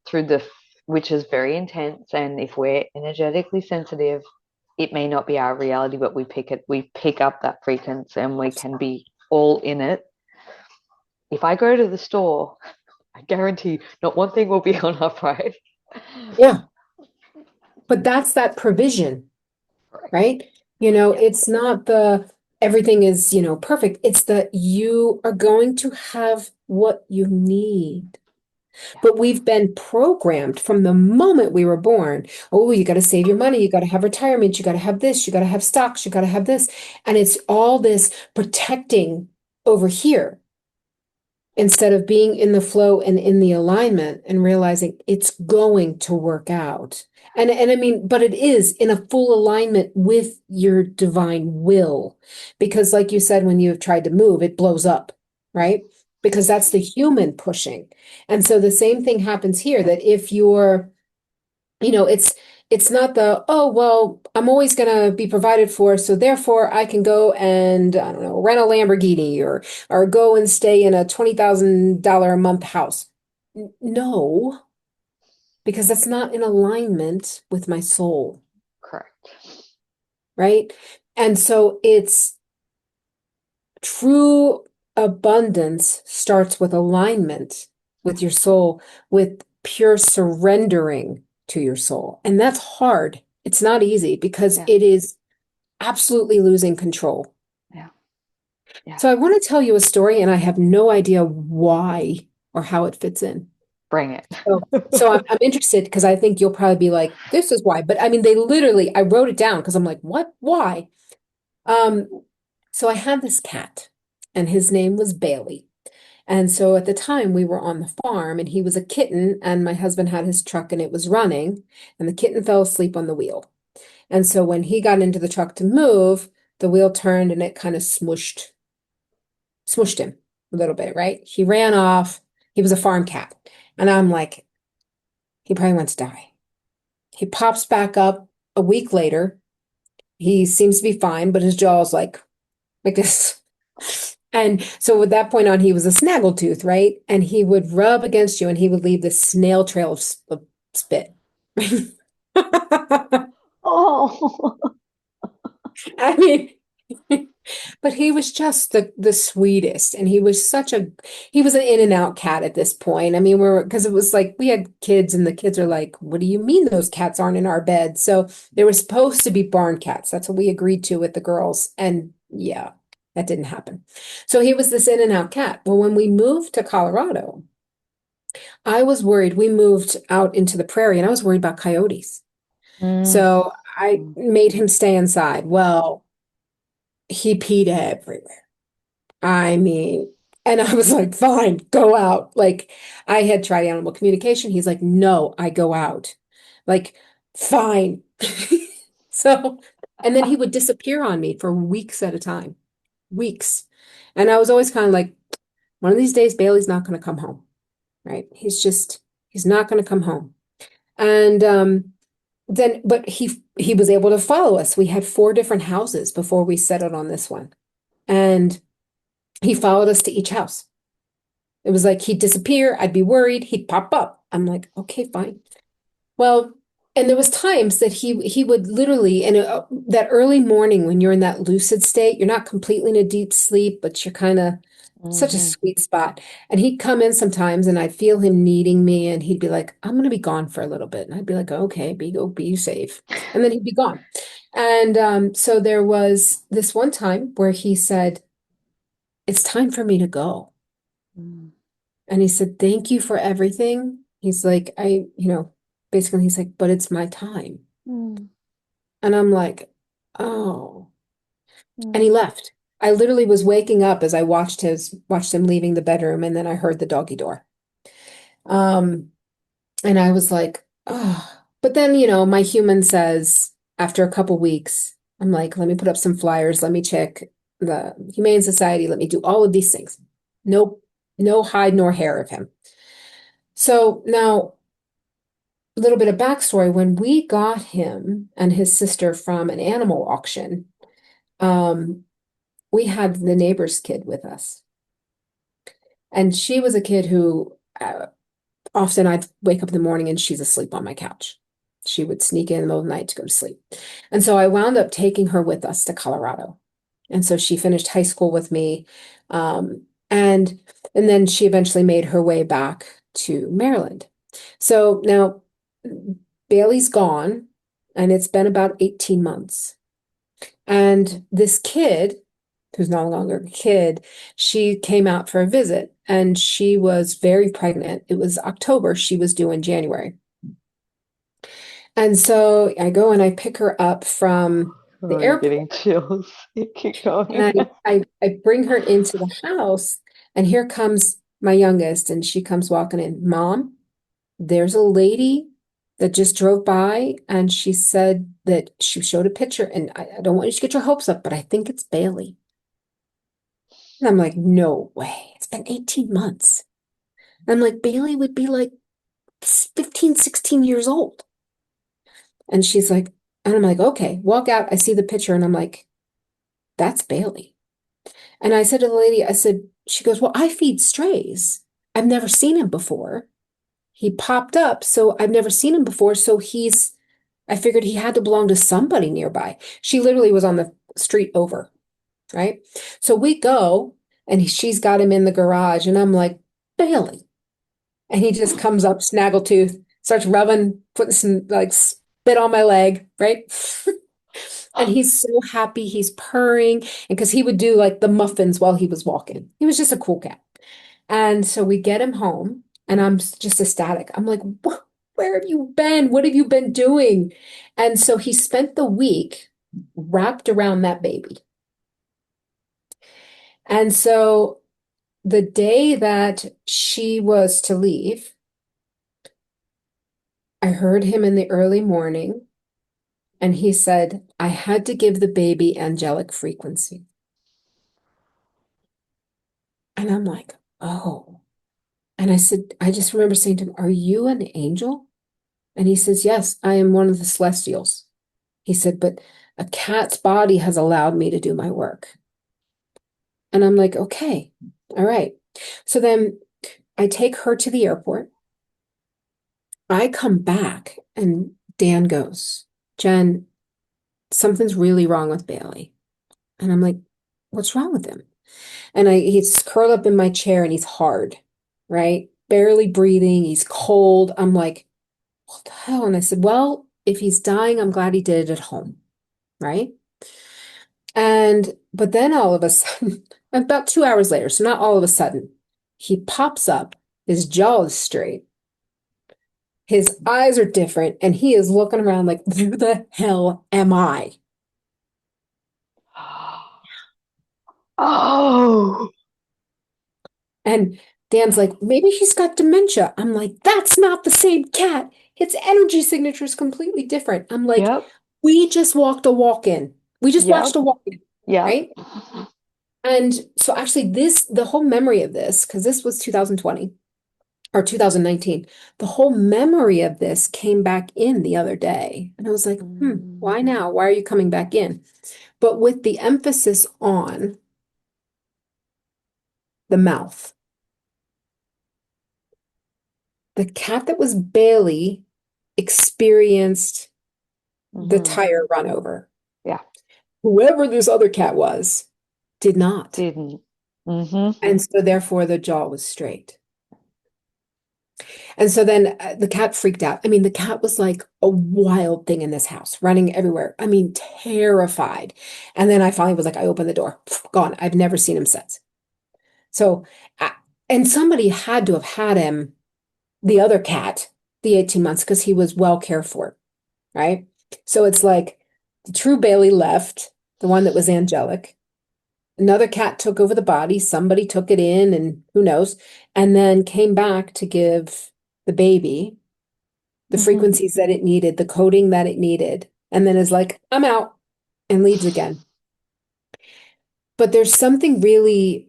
through which is very intense, and if we're energetically sensitive, it may not be our reality, but we pick up that frequency and we can be all in it. If I go to the store, I guarantee not one thing will be on half price. Yeah. But that's that provision, Correct. right? Yeah. It's not the everything is, perfect. It's that you are going to have what you need. Yeah. But we've been programmed from the moment we were born. Oh, you got to save your money. You got to have retirement. You got to have this. You got to have stocks. You got to have this. And it's all this protecting over here instead of being in the flow and in the alignment and realizing it's going to work out. And I mean, but it is in a full alignment with your divine will. Because like you said, when you have tried to move, it blows up, right? Because that's the human pushing. And so the same thing happens here that if you're, it's not the, oh, well, I'm always going to be provided for, so therefore I can go and, I don't know, rent a Lamborghini or go and stay in a $20,000 a month house. No, because that's not in alignment with my soul, Correct. right? And so it's true abundance starts with alignment with your soul, with pure surrendering to your soul. And that's hard. It's not easy because Yeah. it is absolutely losing control. Yeah. Yeah. So I want to tell you a story, and I have no idea why or how it fits in. Bring it. So I'm interested because I think you'll probably be like, this is why. But I mean, they literally, I wrote it down because I'm like, what? Why? Um, so I had this cat, and his name was Bailey. And so at the time we were on the farm and he was a kitten and my husband had his truck and it was running and the kitten fell asleep on the wheel. And so when he got into the truck to move, the wheel turned and it kind of smushed him a little bit, right? He ran off. He was a farm cat. And I'm like, he probably wants to die. He pops back up a week later. He seems to be fine, but his jaw's like this. And so at that point on, he was a snaggletooth, right? And he would rub against you and he would leave this snail trail of spit. Oh, I mean, but he was just the sweetest. And he was an in and out cat at this point. I mean, because it was like we had kids and the kids are like, what do you mean those cats aren't in our bed? So they were supposed to be barn cats. That's what we agreed to with the girls. And yeah, that didn't happen. So he was this in and out cat. Well, when we moved to Colorado, I was worried. We moved out into the prairie and I was worried about coyotes. mm, So I mm. made him stay inside. Well, he peed everywhere. I mean, and I was like, fine, go out. Like, I had tried animal communication. He's like, no, I go out. Like, fine. So, and then he would disappear on me for weeks at a time, weeks. And I was always kind of like, one of these days, Bailey's not going to come home, right? He's not going to come home. And but he was able to follow us. We had 4 different houses before we settled on this one. And he followed us to each house. It was like he'd disappear, I'd be worried, he'd pop up. I'm like, okay, fine. Well, and there was times that he would literally in that early morning when you're in that lucid state, you're not completely in a deep sleep, but you're kind of such a Mhm. sweet spot. And he'd come in sometimes and I'd feel him needing me and he'd be like, I'm gonna be gone for a little bit. And I'd be like, okay, be safe. And then he'd be gone. And so there was this one time where he said, it's time for me to go. Mm, And he said, thank you for everything. He's like, basically he's like, but it's my time. mm, And I'm like, oh. And he mm. left. I literally was waking up as I watched him leaving the bedroom, and then I heard the doggy door. Um, and I was like, oh. But then, my human says after a couple weeks, I'm like, let me put up some flyers, let me check the Humane Society, let me do all of these things. Nope, no hide nor hair of him. So now a little bit of backstory, when we got him and his sister from an animal auction, um, we had the neighbor's kid with us. And she was a kid who often I'd wake up in the morning and she's asleep on my couch. She would sneak in the middle of the night to go to sleep. And so I wound up taking her with us to Colorado. And so she finished high school with me. And then she eventually made her way back to Maryland. So now Bailey's gone, and it's been about 18 months. And this kid who's no longer a kid, she came out for a visit and she was very pregnant. It was October. She was due in January. And so I go and I pick her up from Oh, the I'm airport getting chills. You keep going. and I bring her into the house and here comes my youngest and she comes walking in. Mom, there's a lady that just drove by and she said that she showed a picture and I don't want you to get your hopes up, but I think it's Bailey. And I'm like, no way. It's been 18 months. And I'm like, Bailey would be like 15, 16 years old. And she's like, and I'm like, okay, walk out. I see the picture and I'm like, that's Bailey. And I said to the lady, I said, she goes, well, I feed strays. I've never seen him before. He popped up, so I've never seen him before. So I figured he had to belong to somebody nearby. She literally was on the street over, right? So we go and she's got him in the garage and I'm like, Bailey. And he just comes up, snaggletooth, starts rubbing, putting some like spit on my leg, right? And he's so happy, he's purring. And because he would do like the muffins while he was walking. He was just a cool cat. And so we get him home, and I'm just ecstatic. I'm like, where have you been? What have you been doing? And so he spent the week wrapped around that baby. And so the day that she was to leave, I heard him in the early morning, and he said, I had to give the baby angelic frequency. And I'm like, oh. And I said, I just remember saying to him, are you an angel? And he says, yes, I am one of the celestials. He said, but a cat's body has allowed me to do my work. And I'm like, okay, all right. So then I take her to the airport. I come back and Dan goes, Jen, something's really wrong with Bailey. And I'm like, what's wrong with him? And he's curled up in my chair and he's hard, right? Barely breathing. He's cold. I'm like, what the hell? And I said, well, if he's dying, I'm glad he did it at home, right? But then all of a sudden, about 2 hours later, so not all of a sudden, he pops up, his jaw is straight, his eyes are different, and he is looking around like, who the hell am I? Oh, And Dan's like, maybe he's got dementia. I'm like, that's not the same cat. Its energy signature is completely different. I'm like, yep, we just walked a walk in. We just watched yep, a walk in, yep. right? And so actually the whole memory of this, because this was 2020 or 2019, the whole memory of this came back in the other day. And I was like, why Mm. now? Why are you coming back in? But with the emphasis on the mouth, the cat that was Bailey experienced the Hmm. tire run over. Yeah, Whoever this other cat was did not. didn't. Hmm. And so therefore the jaw was straight. And so then the cat freaked out. I mean, the cat was like a wild thing in this house, running everywhere. I mean, terrified. And then I finally was like, I opened the door, gone. I've never seen him since. So, and somebody had to have had him, the other cat, the 18 months, because he was well cared for, right? So it's like the true Bailey left, the one that was angelic. Another cat took over the body. Somebody took it in, and who knows, and then came back to give the baby the Hmm. frequencies that it needed, the coding that it needed, and then is like, I'm out and leaves again. But there's something really,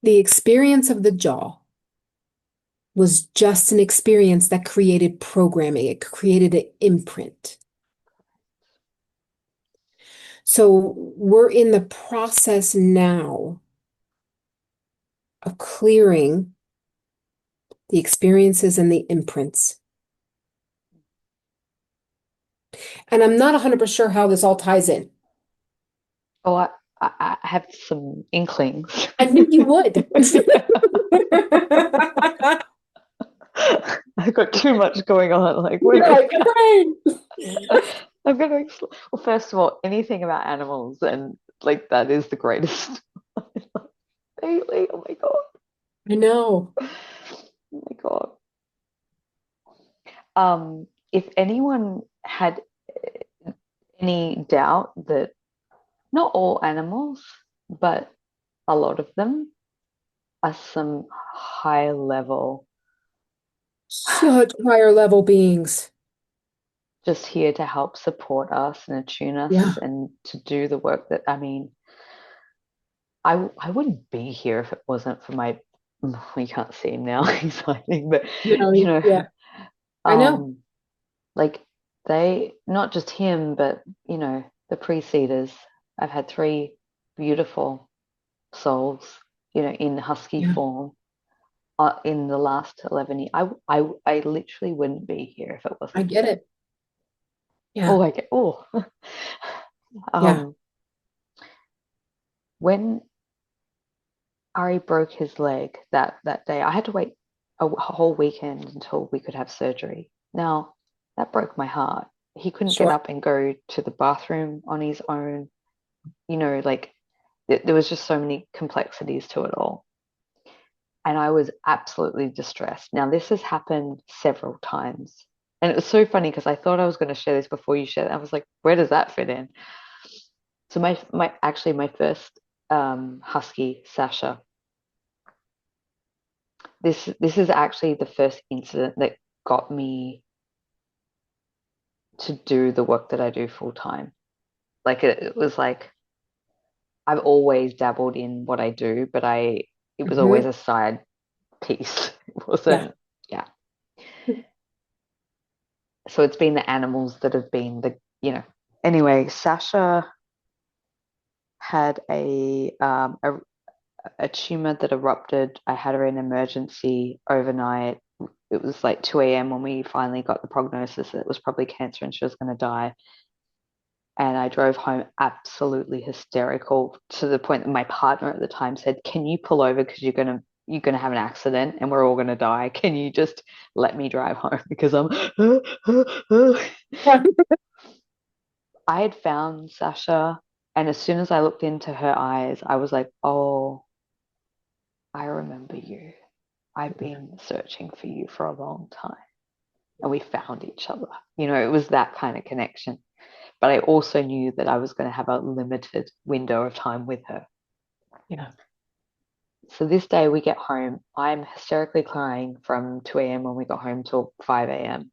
the experience of the jaw was just an experience that created programming, it created an imprint. So we're in the process now of clearing the experiences and the imprints. And I'm not 100% sure how this all ties in. Oh, I have some inklings. I knew you would. I've got too much going on. Like, what You're do like, brain. I'm gonna well, first of all, anything about animals and like that is the greatest. Bailey, oh my God. I know. Oh my God. If anyone had any doubt that not all animals, but a lot of them are some high level, Such higher level beings. just here to help support us and attune us Yeah. and to do the work that, I mean, I wouldn't be here if it wasn't for my, we can't see him now, he's hiding, but No, you know, yeah. I know. um, like they, not just him, but the preceders. I've had three beautiful souls, in husky Yeah. form in the last 11 years. I literally wouldn't be here if it I wasn't for get them. it. Yeah. Oh, I get, oh, Yeah. um, when Ari broke his leg that day, I had to wait a whole weekend until we could have surgery. Now, that broke my heart. He couldn't get Sure. up and go to the bathroom on his own. Like there was just so many complexities to it all. And I was absolutely distressed. Now, this has happened several times. And it was so funny because I thought I was going to share this before you shared it. I was like, where does that fit in? So my first husky, Sasha, this is actually the first incident that got me to do the work that I do full time. Like it was like I've always dabbled in what I do, but it was always Hmm. a side piece. It Yeah. wasn't, yeah. So it's been the animals that have been Anyway, Sasha had a tumor that erupted. I had her in emergency overnight. It was like 2 a.m. when we finally got the prognosis that it was probably cancer and she was going to die. And I drove home absolutely hysterical to the point that my partner at the time said, "Can you pull over because you're gonna have an accident and we're all gonna die. Can you just let me drive home because I'm." I had found Sasha, and as soon as I looked into her eyes, I was like, "Oh, I remember you. I've been searching for you for a long time." And we found each other. It was that kind of connection. But I also knew that I was going to have a limited window of time with her. Yeah. So this day we get home. I'm hysterically crying from 2 a.m. when we got home till 5 a.m.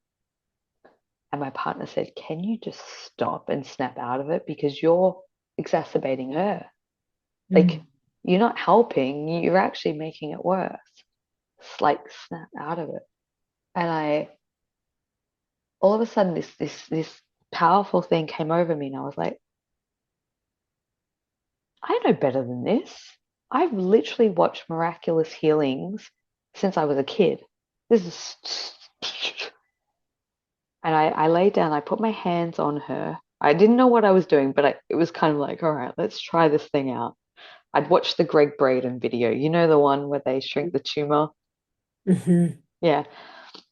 And my partner said, "Can you just stop and snap out of it? Because you're exacerbating her. Like, Mm. you're not helping, you're actually making it worse. It's like, snap out of it." And all of a sudden, this powerful thing came over me, and I was like, I know better than this. I've literally watched miraculous healings since I was a kid. This is, and I laid down, I put my hands on her. I didn't know what I was doing, but it was kind of like, all right, let's try this thing out. I'd watched the Greg Braden video, the one where they shrink the tumor. Hmm. Yeah.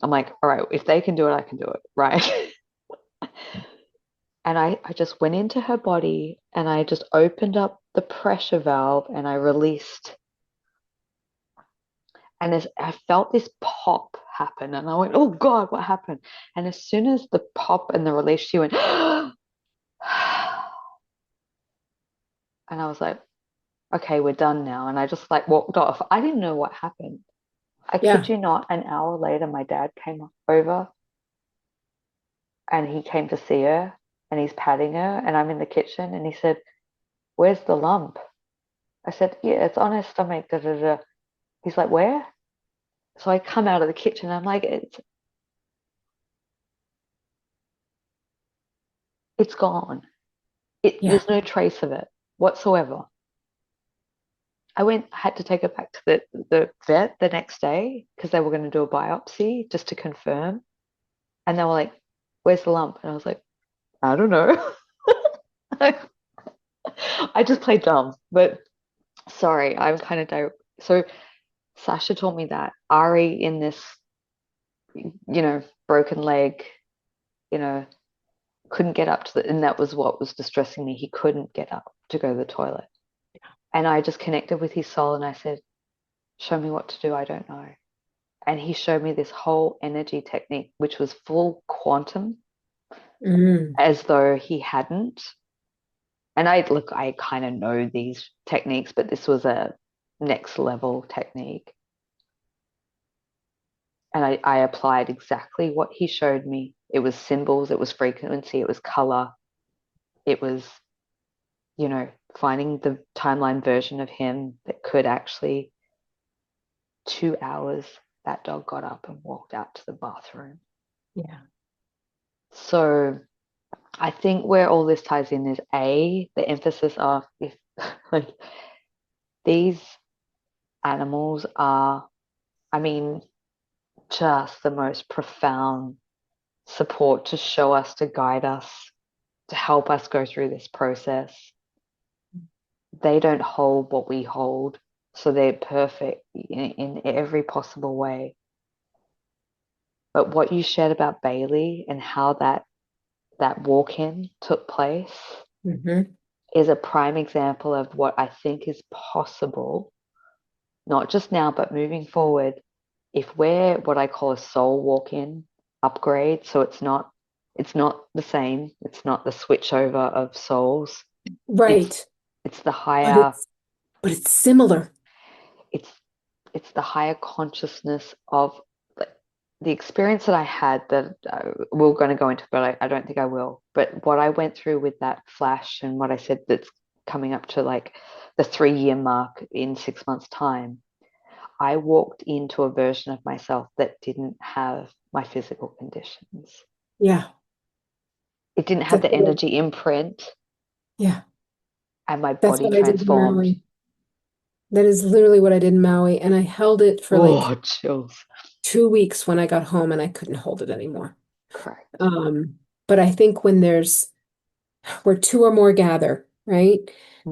I'm like, all right, if they can do it, I can do it. Right. And I just went into her body and I just opened up the pressure valve and I released. And as I felt this pop happen, and I went, "Oh God, what happened?" And as soon as the pop and the release, she went, and I was like, "Okay, we're done now." And I just like walked off. I didn't know what happened. I kid Yeah. you not, an hour later, my dad came over and he came to see her and he's patting her, and I'm in the kitchen and he said, "Where's the lump?" I said, "Yeah, it's on her stomach." Da, da, da. He's like, "Where?" So I come out of the kitchen. I'm like, it's gone. Yeah. There's no trace of it whatsoever. Had to take it back to the vet the next day because they were going to do a biopsy just to confirm. And they were like, "Where's the lump?" And I was like, "I don't know." I just played dumb, but sorry, I'm kind of so Sasha taught me that Ari in this broken leg, you know, couldn't get up to and that was what was distressing me. He couldn't get up to go to the toilet. And I just connected with his soul and I said, show me what to do. I don't know. And he showed me this whole energy technique, which was full quantum, Mm. as though he hadn't. And I kind of know these techniques, but this was a next level technique. And I applied exactly what he showed me. It was symbols, it was frequency, it was color, it was, finding the timeline version of him that could actually, 2 hours, that dog got up and walked out to the bathroom. Yeah. So I think where all this ties in is the emphasis of if like these animals are, I mean, just the most profound support to show us, to guide us, to help us go through this process. They don't hold what we hold, so they're perfect in every possible way. But what you shared about Bailey and how that walk-in took place Hmm. is a prime example of what I think is possible, not just now, but moving forward. If we're what I call a soul walk-in upgrade, so it's not the same, it's not the switch over of souls. It's Right. it's the But higher, it's similar. it's it's the higher consciousness of the experience that I had that we're going to go into, but I don't think I will. But what I went through with that flash and what I said that's coming up to like the 3 year mark in 6 months' time, I walked into a version of myself that didn't have my physical conditions. Yeah. It didn't have That's the what I, energy imprint, yeah. and my That's body what I did in transformed. Maui. That is literally what I did in Maui. And I held it for like Oh, chills. 2 weeks when I got home and I couldn't hold it anymore. Correct. Um, but I think where two or more gather, right?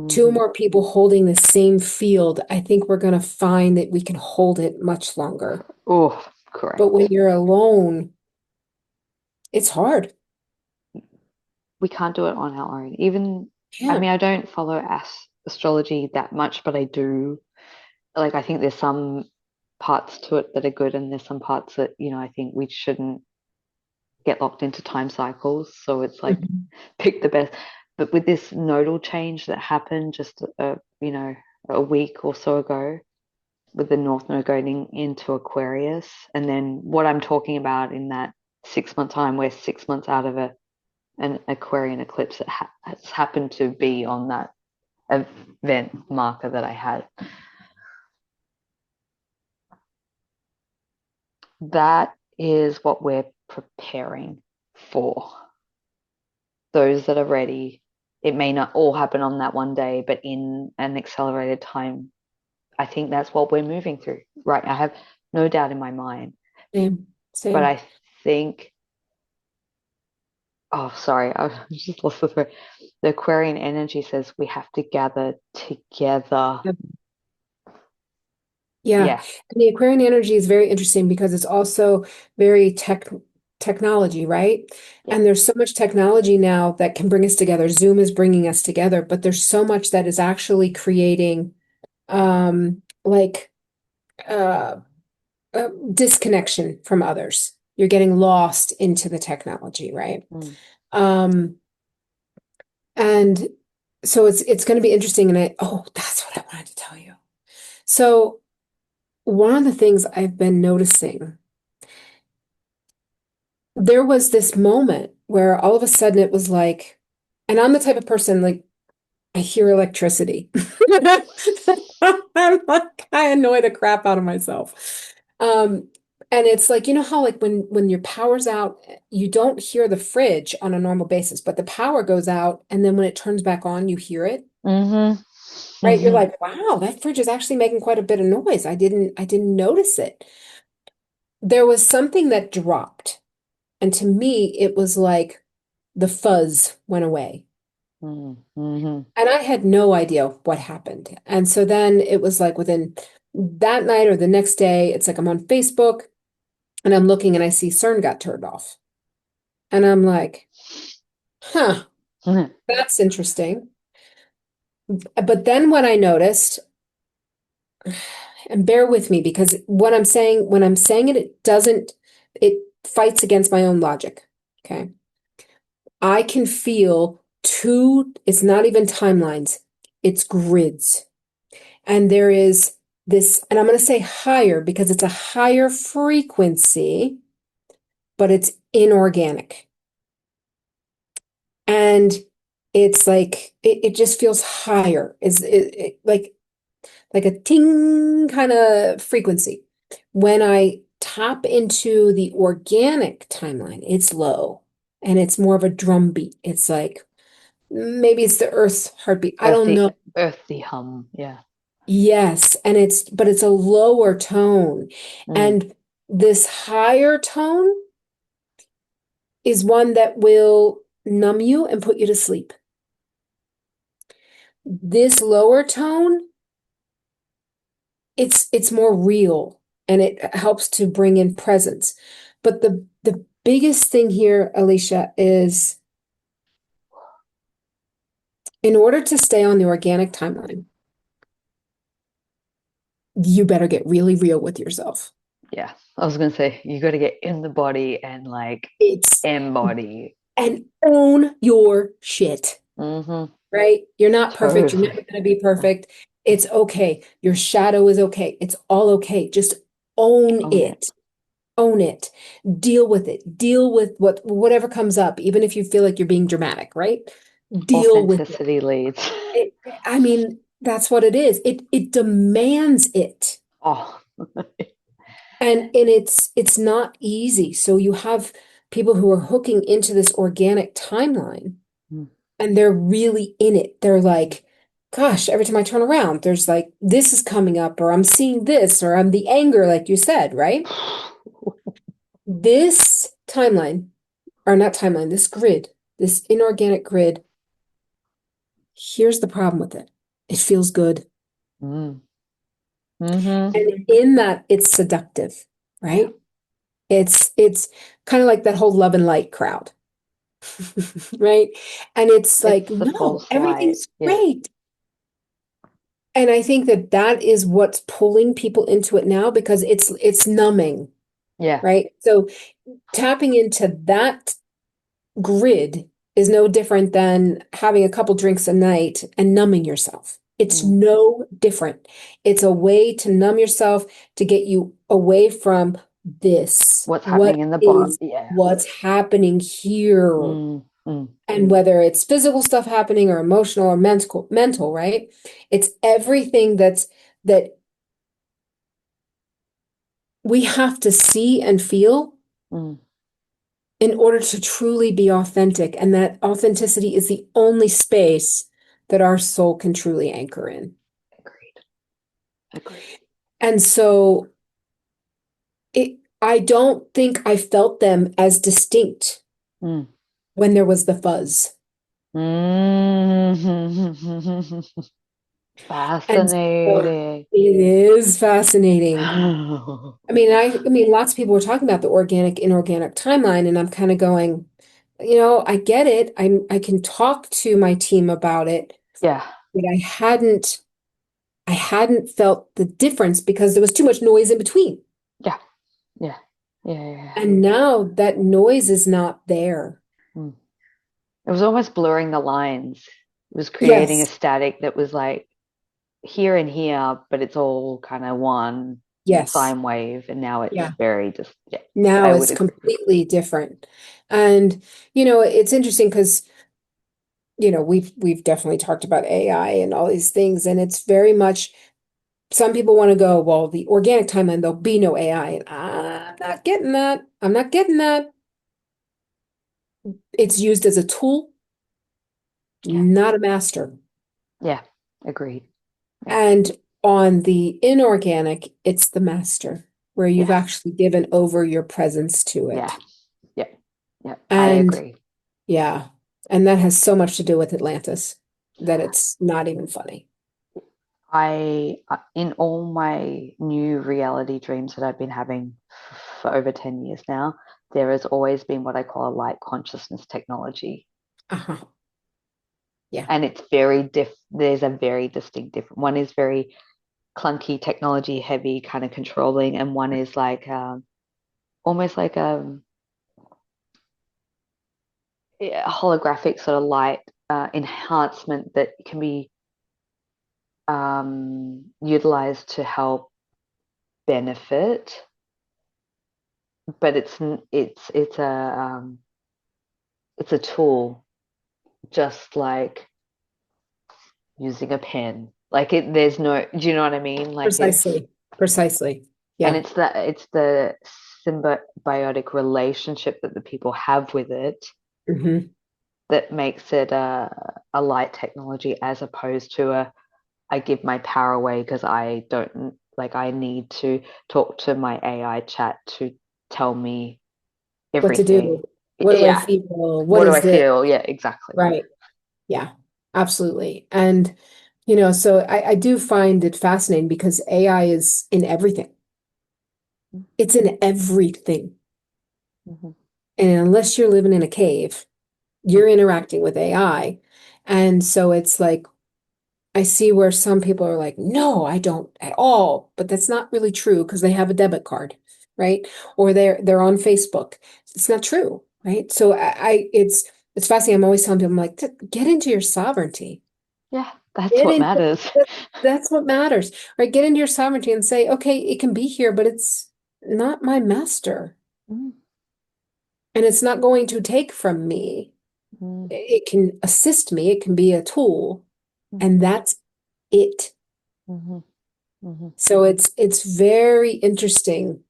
Two or Mm-hmm. more people holding the same field, I think we're going to find that we can hold it much longer. Oh, But when correct. you're alone, it's hard. We can't do it on our own. Even, I Can't. mean, I don't follow astrology that much, but I do. Like, I think there's some parts to it that are good, and there's some parts that, I think we shouldn't get locked into time cycles. So it's like Mhm. pick the best. But with this nodal change that happened just a week or so ago, with the North Node going into Aquarius, and then what I'm talking about in that 6 month time, we're 6 months out of an Aquarian eclipse that has happened to be on that event marker that I had. That is what we're preparing for. Those that are ready, it may not all happen on that one day, but in an accelerated time, I think that's what we're moving through. Right. I have no doubt in my mind. Same, But same. I think, oh, sorry, I just lost the thread. The Aquarian energy says we have to gather together. Yep. Yeah. Yeah. And the Aquarian energy is very interesting because it's also very technology, right? Yeah. And there's so much technology now that can bring us together. Zoom is bringing us together, but there's so much that is actually creating like uh, disconnection from others. You're getting lost into the technology, right? Mm. Um, and so it's going to be interesting. And that's what I wanted to tell you. So one of the things I've been noticing, there was this moment where all of a sudden it was like, and I'm the type of person like I hear electricity. I'm like, I annoy the crap out of myself. Um, and it's like, you know how like when your power's out, you don't hear the fridge on a normal basis, but the power goes out, and then when it turns back on, you hear it, Mm-hmm. right? You're Mm-hmm. like, wow, that fridge is actually making quite a bit of noise. I didn't notice it. There was something that dropped, and to me, it was like the fuzz went away. Mm-hmm. And I had no idea what happened. And so then it was like within that night or the next day, it's like I'm on Facebook And I'm looking and I see CERN got turned off. And I'm like, huh, that's interesting. But then what I noticed, and bear with me because what I'm saying, when I'm saying it, it fights against my own logic. Okay. I can feel it's not even timelines, it's grids. And there is this, and I'm going to say higher because it's a higher frequency, but it's inorganic. And it's like, it just feels higher. Like a ting kind of frequency. When I tap into the organic timeline, it's low and it's more of a drum beat. It's like maybe it's the Earth's heartbeat. I don't Earthy, know. earthy hum. Yeah. Yes, and but it's a lower tone. Mm. And this higher tone is one that will numb you and put you to sleep. This lower tone, it's more real and it helps to bring in presence. But the biggest thing here, Alisha, is in order to stay on the organic timeline, you better get really real with yourself. Yeah. I was gonna say you got to get in the body and like It's embody. and own your shit, Mm-hmm. right? You're not perfect. You're never Totally. going to be perfect. It's okay. Your shadow is okay. It's all okay. Just own Own it. it. Own it. Deal with it. Deal with whatever comes up, even if you feel like you're being dramatic, right? Deal with it. Authenticity leads. It, I mean, that's what it is. It demands it. Oh. And it's not easy. So you have people who are hooking into this organic timeline Mm. and they're really in it. They're like, gosh, every time I turn around, there's like this is coming up, or I'm seeing this, or I'm the anger, like you said, right? This timeline, or not timeline, this grid, this inorganic grid, here's the problem with it. It feels good. Mm. Mm-hmm. And in that, it's seductive, Yeah. right? It's kind of like that whole love and light crowd, right? And it's like, It's the no, false light. everything's Yeah. great. And I think that that is what's pulling people into it now because it's numbing, Yeah. right? So tapping into that grid is no different than having a couple drinks a night and numbing yourself. It's Mm. no different. It's a way to numb yourself to get you away from this. What's What happening in the body? is Yeah. what's happening here? Mm. Mm. And whether it's physical stuff happening or emotional or mental, right? It's everything that we have to see and feel Mm. in order to truly be authentic. And that authenticity is the only space that our soul can truly anchor in. Agreed. Agreed. And so I don't think I felt them as distinct Mm. when there was the fuzz. Mm. And so Fascinating. it is fascinating. I mean, lots of people were talking about the organic, inorganic timeline, and I'm kind of going, I get it. I can talk to my team about it, Yeah. but I hadn't felt the difference because there was too much noise in between. Yeah. Yeah. Yeah. Yeah. Yeah. And now that noise is not there. Mm. It was almost blurring the lines. It was creating a Yes, static that was like here and here, but it's all kind of one yes, sine wave. And now it's yeah. very just, yeah, Now I it's would agree. completely different. And, it's interesting because, we've definitely talked about AI and all these things, and it's very much some people want to go, well, the organic timeline, there'll be no AI. And I'm not getting that. I'm not getting that. It's used as a tool, Yeah. not a master. Yeah. Agreed. Yeah. And on the inorganic, it's the master, where you've Yeah. actually given over your presence to Yeah. it. Yeah. Yeah. I And agree. yeah, and that has so much to do with Atlantis that it's not even funny. In all my new reality dreams that I've been having for over 10 years now, there has always been what I call a light consciousness technology. Uh-huh. Yeah. And there's a very distinct different. One is very clunky, technology heavy, kind of controlling, and one is like almost like a holographic sort of light enhancement that can be utilized to help benefit, but it's a tool, just like using a pen. Like there's no, do you know what I mean? Like Precisely. Precisely. and Yeah. it's the symbiotic relationship that the people have with it Hmm. that makes it a light technology, as opposed to a I give my power away because I don't like I need to talk to my AI chat to tell me What to everything. do? What do I Yeah. feel? What What do I is this? feel? Yeah, exactly. Right. Yeah, absolutely. And, so I do find it fascinating because AI is in everything. It's in everything. Mm-hmm. And unless you're living in a cave, you're interacting with AI. And so it's like, I see where some people are like, no, I don't at all. But that's not really true because they have a debit card, right? Or they're on Facebook. It's not true, right? So it's fascinating. I'm always telling people, I'm like, get into your sovereignty. Yeah, that's Get what into matters. that's what matters, right? Get into your sovereignty and say, okay, it can be here, but it's not my master. Mm-hmm. And it's not going to take from me. It can assist me, it can be a tool, and Mm-hmm. that's it. Mm-hmm. Mm-hmm. So it's very interesting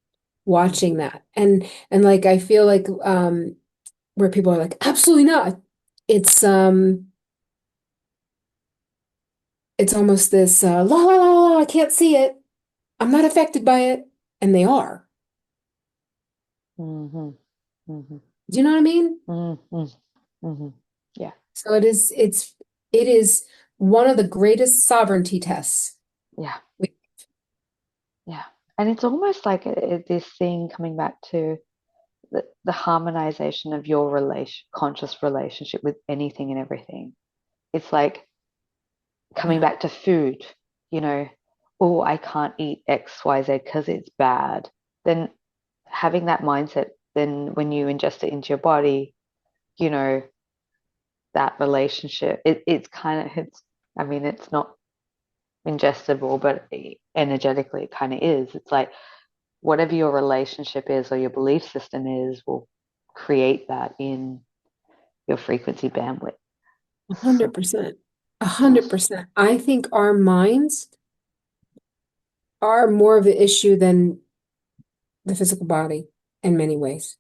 watching that. And like I feel like where people are like, absolutely not. It's it's almost this la la la la, I can't see it. I'm not affected by it. And they are. Mm-hmm. Mm-hmm. Do you know what I mean? Mm-hmm. Mm-hmm. Yeah, So it is one of the greatest sovereignty tests. yeah, We- yeah. And it's almost like this thing coming back to the harmonization of your conscious relationship with anything and everything. It's like coming Yeah, back to food, you know, oh, I can't eat XYZ because it's bad. Then having that mindset, then when you ingest it into your body, you know, that relationship, it's kind of, I mean, it's not ingestible, but energetically it kind of is. It's like whatever your relationship is or your belief system is will create that in your frequency bandwidth. So, 100%. 100%. I think our minds are more of an issue than the physical body in many ways.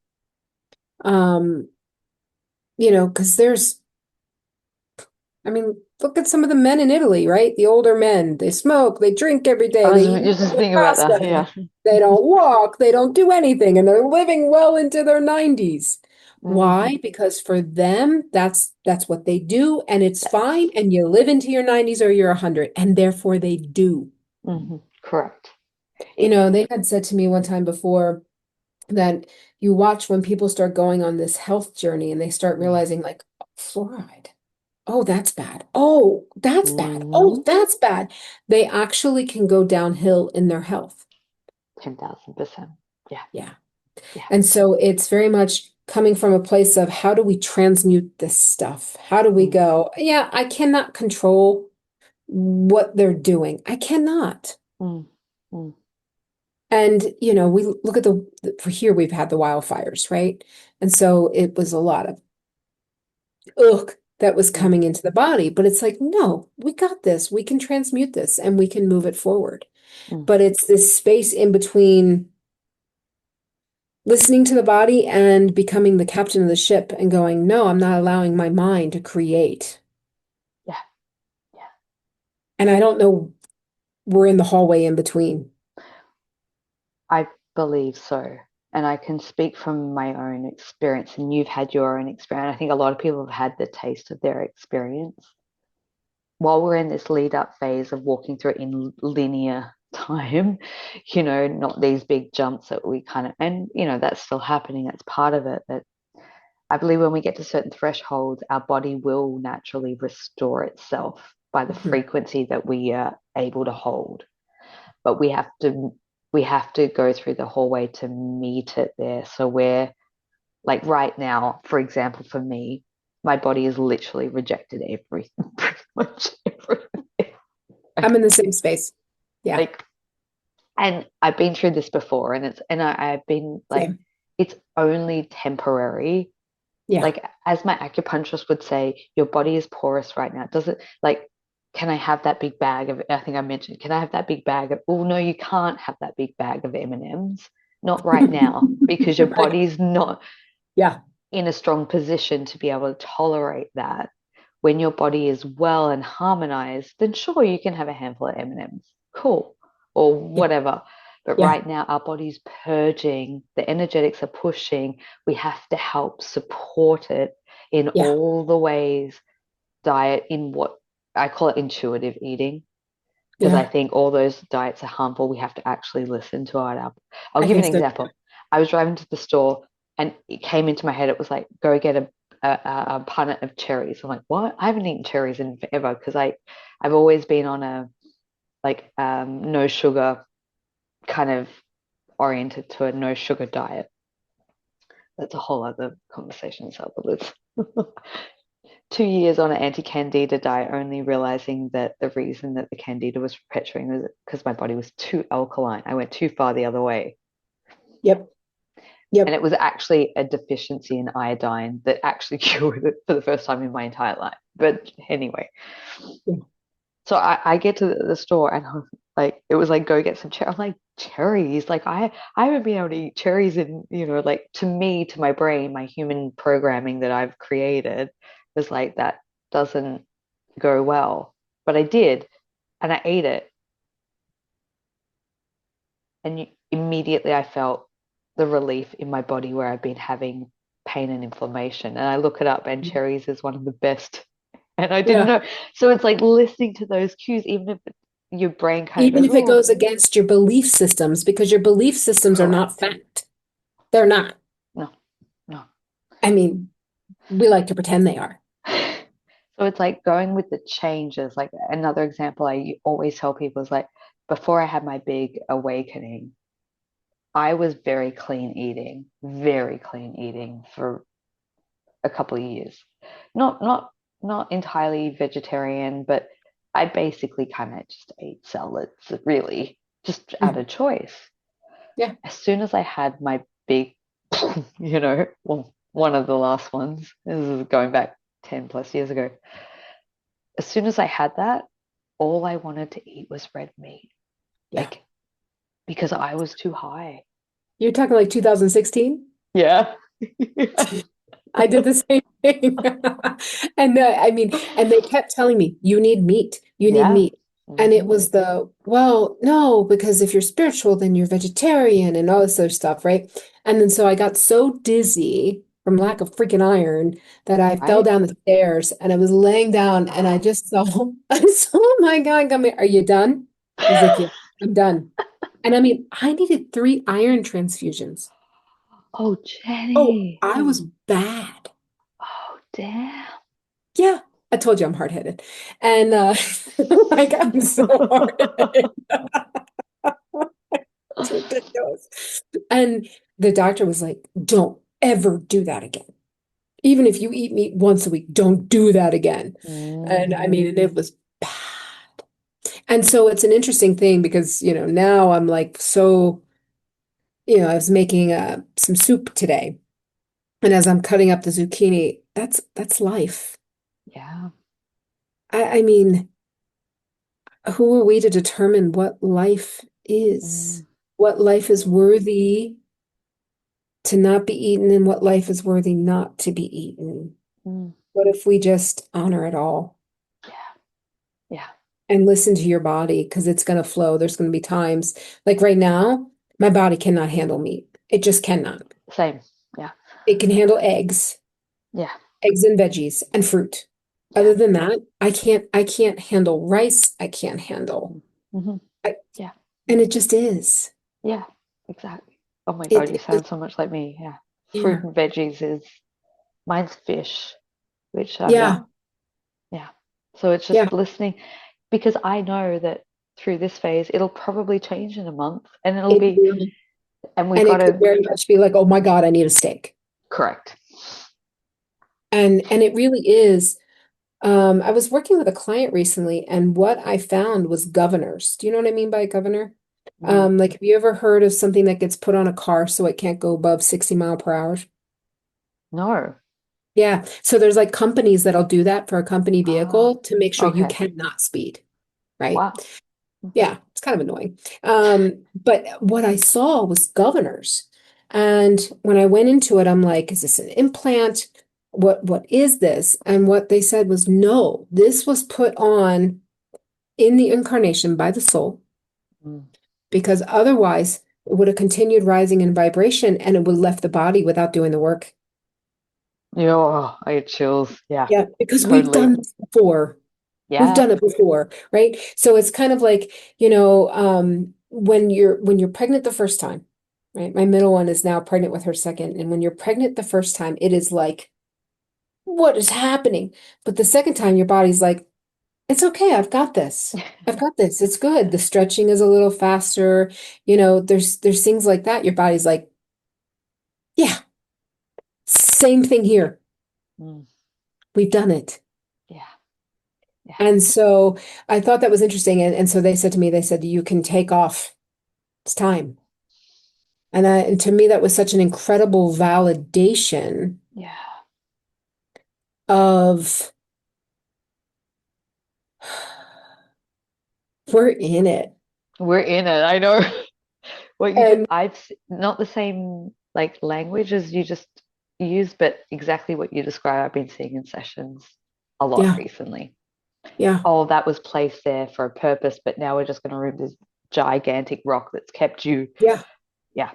Um, because I mean, look at some of the men in Italy, right? The older men, they smoke, they drink every I day, was they eat just nothing but thinking about that. pasta, Yeah. they don't walk, they don't do anything, and they're living well into their 90s. Mm, Why? Because for them, that's what they do, and it's fine, yes. and you live into your 90s or you're 100, and therefore they do. Correct. It, They had said to me one time before that you watch when people start going on this health journey and they start realizing like fluoride. Oh, that's bad. Oh, that's bad. Oh, mm, that's bad. They actually can go downhill in their health. 10,000%. Yeah. Yeah. Yeah. And so it's very much coming from a place of how do we transmute this stuff? How do we Mm, go, yeah, I cannot control what they're doing. I cannot. mm, mm, And, we look at for here, we've had the wildfires, right? And so it was a lot of ugh that was mm, coming into the body. But it's like, no, we got this. We can transmute this and we can move it forward. mm. But it's this space in between listening to the body and becoming the captain of the ship and going, no, I'm not allowing my mind to create. Yeah. Yeah. And I don't know, we're in the hallway in between. I believe so. And I can speak from my own experience, and you've had your own experience. I think a lot of people have had the taste of their experience while we're in this lead up phase of walking through it in linear. time, not these big jumps that we kind of, and that's still happening. That's part of it. That I believe when we get to certain thresholds, our body will naturally restore itself by the Mhm. frequency that we are able to hold. But we have to go through the whole way to meet it there. So we're like right now, for example, for me, my body has literally rejected everything, pretty much everything. I'm in the same space. Yeah, Like, and I've been through this before, I've been like, same. it's only temporary. Yeah. Like, as my acupuncturist would say, your body is porous right now. Does it like, can I have that big bag of, I think I mentioned, can I have that big bag of, oh no, you can't have that big bag of M&Ms. Not right now, because your Right. body's not Yeah. in a strong position to be able to tolerate that. When your body is well and harmonized, then sure, you can have a handful of M&Ms. Cool. Or Yeah. whatever. But Yeah. right now, our body's purging, the energetics are pushing. We have to help support it in Yeah. all the ways, diet, in what I call it intuitive eating, because I Yeah. think all those diets are harmful. We have to actually listen to it. I'll I give think an so. example. I was driving to the store and it came into my head. It was like, go get a punnet of cherries. I'm like, what? I haven't eaten cherries in forever because I've always been on a like no sugar kind of oriented to a no sugar diet. That's a whole other conversation. So, but 2 years on an anti-candida diet, only realizing that the reason that the candida was perpetuating was because my body was too alkaline. I went too far the other way. Yep. And Yep. it was actually a deficiency in iodine that actually cured it for the first time in my entire life. But anyway, Yeah. so I get to the store and I'm like, it was like, go get some cherries. I'm like, cherries? Like, I haven't been able to eat cherries in, like to me, to my brain, my human programming that I've created was like, that doesn't go well. But I did, and I ate it, and immediately I felt the relief in my body where I've been having pain and inflammation. And I look it up, and cherries is one of the best. And I didn't Yeah. know. So it's like listening to those cues, even if your brain kind of Even goes, if it oh, goes against your belief systems, because your belief systems are not correct. fact. They're not. No, no. I mean, we like to pretend they are. So it's like going with the changes. Like another example I always tell people is like, before I had my big awakening, I was very clean eating for a couple of years. Not entirely vegetarian, but I basically kind of just ate salads, really, just out Mhm. of choice. Yeah. As soon as I had my big, well, one of the last ones, this is going back 10 plus years ago. As soon as I had that, all I wanted to eat was red meat, Yeah. like because I was too high. You're talking like 2016? Yeah. I did the same thing. And I mean, and they kept telling me, you need meat, you need Yeah. meat. And it Hmm. was well, no, because if you're spiritual, then you're vegetarian and all this other stuff, right? And then so I got so dizzy from lack of freaking iron that I fell Right? down the stairs and I was laying down and I just saw, I saw my guy come here. Are you done? He's like, yeah, I'm done. And I mean, I needed 3 iron transfusions. Oh, Oh, Jenny. I was bad. Oh, damn. Yeah, I told you I'm hard-headed. And like I'm so hard-headed. It's ridiculous. And the doctor was like, don't ever do that again. Even if you eat meat once a week, don't do that again. And I Mm, mean, and it was bad. And so it's an interesting thing because, now I'm like so, I was making some soup today. And as I'm cutting up the zucchini, that's life. yeah. I mean, who are we to determine what life is? Mm, What life is mm, worthy to not be eaten and what life is worthy not to be eaten? mm. What if we just honor it all Yeah. Yeah. and listen to your body because it's going to flow? There's going to be times like right now, my body cannot handle meat. It just cannot. Same. Yeah. It can handle Yeah. eggs and veggies and fruit. Yeah. Other than that, I can't handle rice. I can't handle. Mm-hmm. I, Yeah. And it just is. Yeah, exactly. Oh my God, you It sound so much like me. Yeah. Fruit yeah. and veggies is mine's fish, which yeah, Yeah. yeah. So it's Yeah. just listening because I know that through this phase it'll probably change in a month and it'll It be will. and we've And got it could to very much be like, oh my God, I need a steak. correct. And it really is. I was working with a client recently, and what I found was governors. Do you know what I mean by governor? Mm, Like, have you ever heard of something that gets put on a car so it can't go above 60 mile per hour? no. Yeah. So there's like companies that'll do that for a company Ah, vehicle to make sure you okay. cannot speed, right? Wow. Mhm. Yeah, it's kind of annoying. But what I saw was governors. And when I went into it, I'm like, is this an implant? What is this? And what they said was, no, this was put on in the incarnation by the soul, Mm. because otherwise it would have continued rising in vibration and it would have left the body without doing the work. Yeah, oh, I get chills. Yeah, Yeah, because we've totally. done this before. We've Yeah. done it before, right? So it's kind of like, when you're pregnant the first time, right? My middle one is now pregnant with her second, and when you're pregnant the first time, it is like, what is happening? But the second time, your body's like, it's okay, I've got this. I've got this. It's good. The stretching is a little faster. There's things like that. Your body's like, yeah, same thing here. Mm, We've done it. yeah. Yeah. And so I thought that was interesting. And so they said to me, they said, you can take off. It's time. And to me, that was such an incredible validation Yeah. of we're in it. We're in it. I know. What you just, And not the same like language as you just used, but exactly what you describe. I've been seeing in sessions a lot yeah, recently. yeah, Oh, that was placed there for a purpose, but now we're just going to remove this gigantic rock that's kept you, yeah, yeah,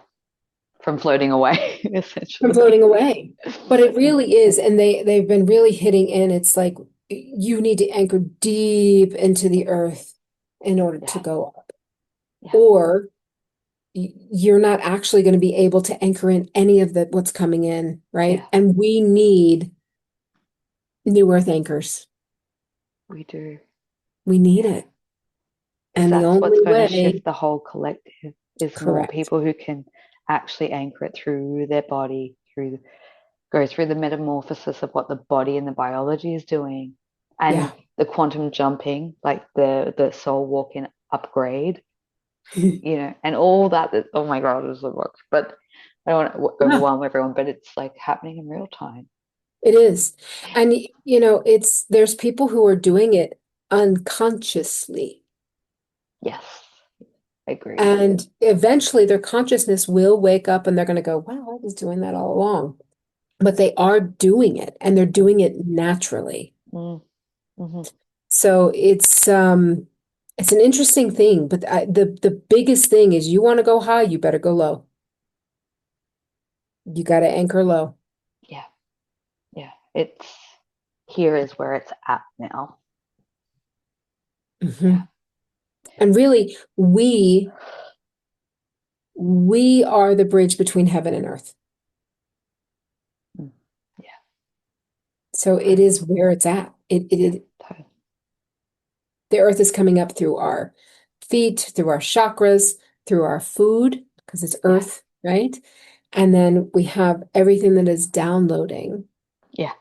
from floating away, from essentially. floating away. But it really is. And they've been really hitting in. It's like you need to anchor deep into the earth in order to Yeah, go up. yeah, Or you're not actually going to be able to anchor in any of the what's coming in, right? yeah, And we need new earth anchors. we do. We need Yeah, it. because And the that's what's only going to way, shift the whole collective is more correct. people who can actually anchor it through their body, go through the metamorphosis of what the body and the biology is doing and Yeah. the quantum jumping, like the soul walking upgrade, and all that, oh my god, is the work. But I don't want to Yeah, overwhelm everyone, but it's like happening in real time. it is. Yeah. And there's people who are doing it unconsciously. Yes, agreed. And eventually their consciousness will wake up and they're going to go, wow, I was doing that all along. But they are doing it and they're Mm, doing it naturally. mm, mhm. So it's an interesting thing, but the biggest thing is you want to go high, you better go low. You got to anchor low. Yeah, yeah, it's here is where it's at now. Yeah. Mhm. And really, we are the bridge between heaven and earth. Mm, yeah, So it totally. is where it's at. Yeah, totally. The earth is coming up through our feet, through our chakras, through our food, because it's Yeah, earth, right? And then we have everything that is downloading. yeah,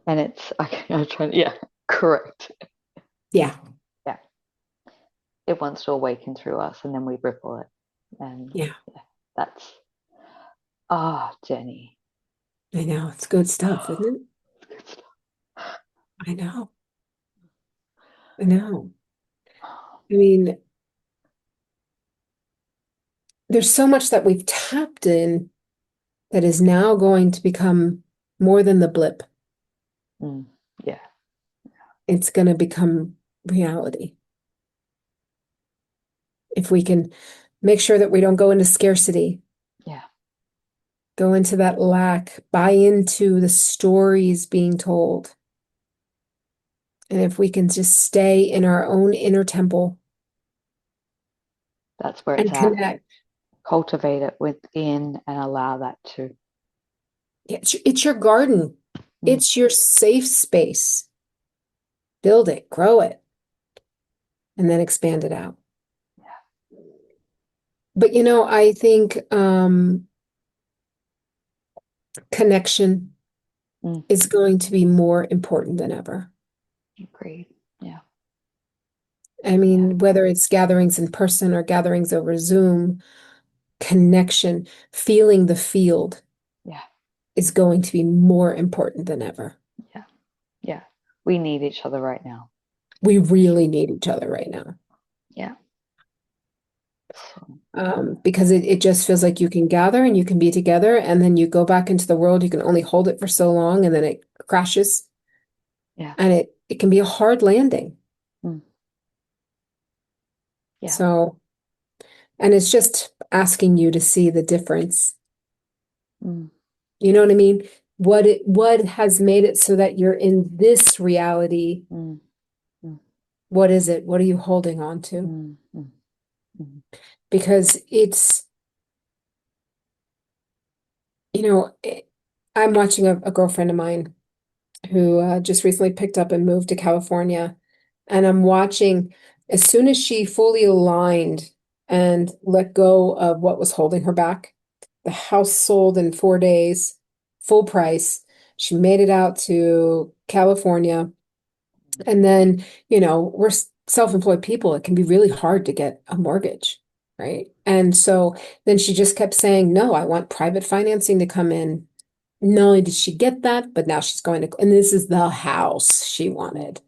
and it's I'm trying, yeah, correct. Yeah, Yeah, it wants to awaken through us and then we ripple it. And yeah, yeah, that's Jenny. I know. It's good stuff, isn't it? Good stuff. I know. I know. I mean, there's so much that we've tapped in that is now going to become more than the blip. Mm, yeah, It's going to become reality. If we can make sure that we don't go into scarcity, yeah, go into that lack, buy into the stories being told. And if we can just stay in our own inner temple That's where it's and at. connect. Cultivate it within and allow that to. It's your garden. Mm, It's your safe space. Build it, grow it, and then expand it out. But I think connection mm, is going to be more important than ever. agreed. Yeah. I Yeah. mean, whether it's gatherings in person or gatherings over Zoom, connection, feeling the field Yeah. is going to be more important than ever. Yeah. Yeah. We need each other right now. We really need each other right now. Yeah. So, Because it just feels like you can gather and you can be together, and then you go back into the world, you can only hold it for so long, and then it crashes, yeah. and it can be a hard landing. Mm, yeah. So, and it's just asking you to see the difference. Mm, You know what I mean? What has made it so that you're in this reality? mm, mm, What is it? What are you holding on to? mm, mm, mm, Because I'm watching a girlfriend of mine who just recently picked up and moved to California. And I'm watching as soon as she fully aligned and let go of what was holding her back, the house sold in 4 days, full price. She made it out to California. And then, we're self-employed people. It can be really hard to get a mortgage, right? And so then she just kept saying, no, I want private financing to come in. Not only did she get that, but now she's going to, and this is the house she wanted,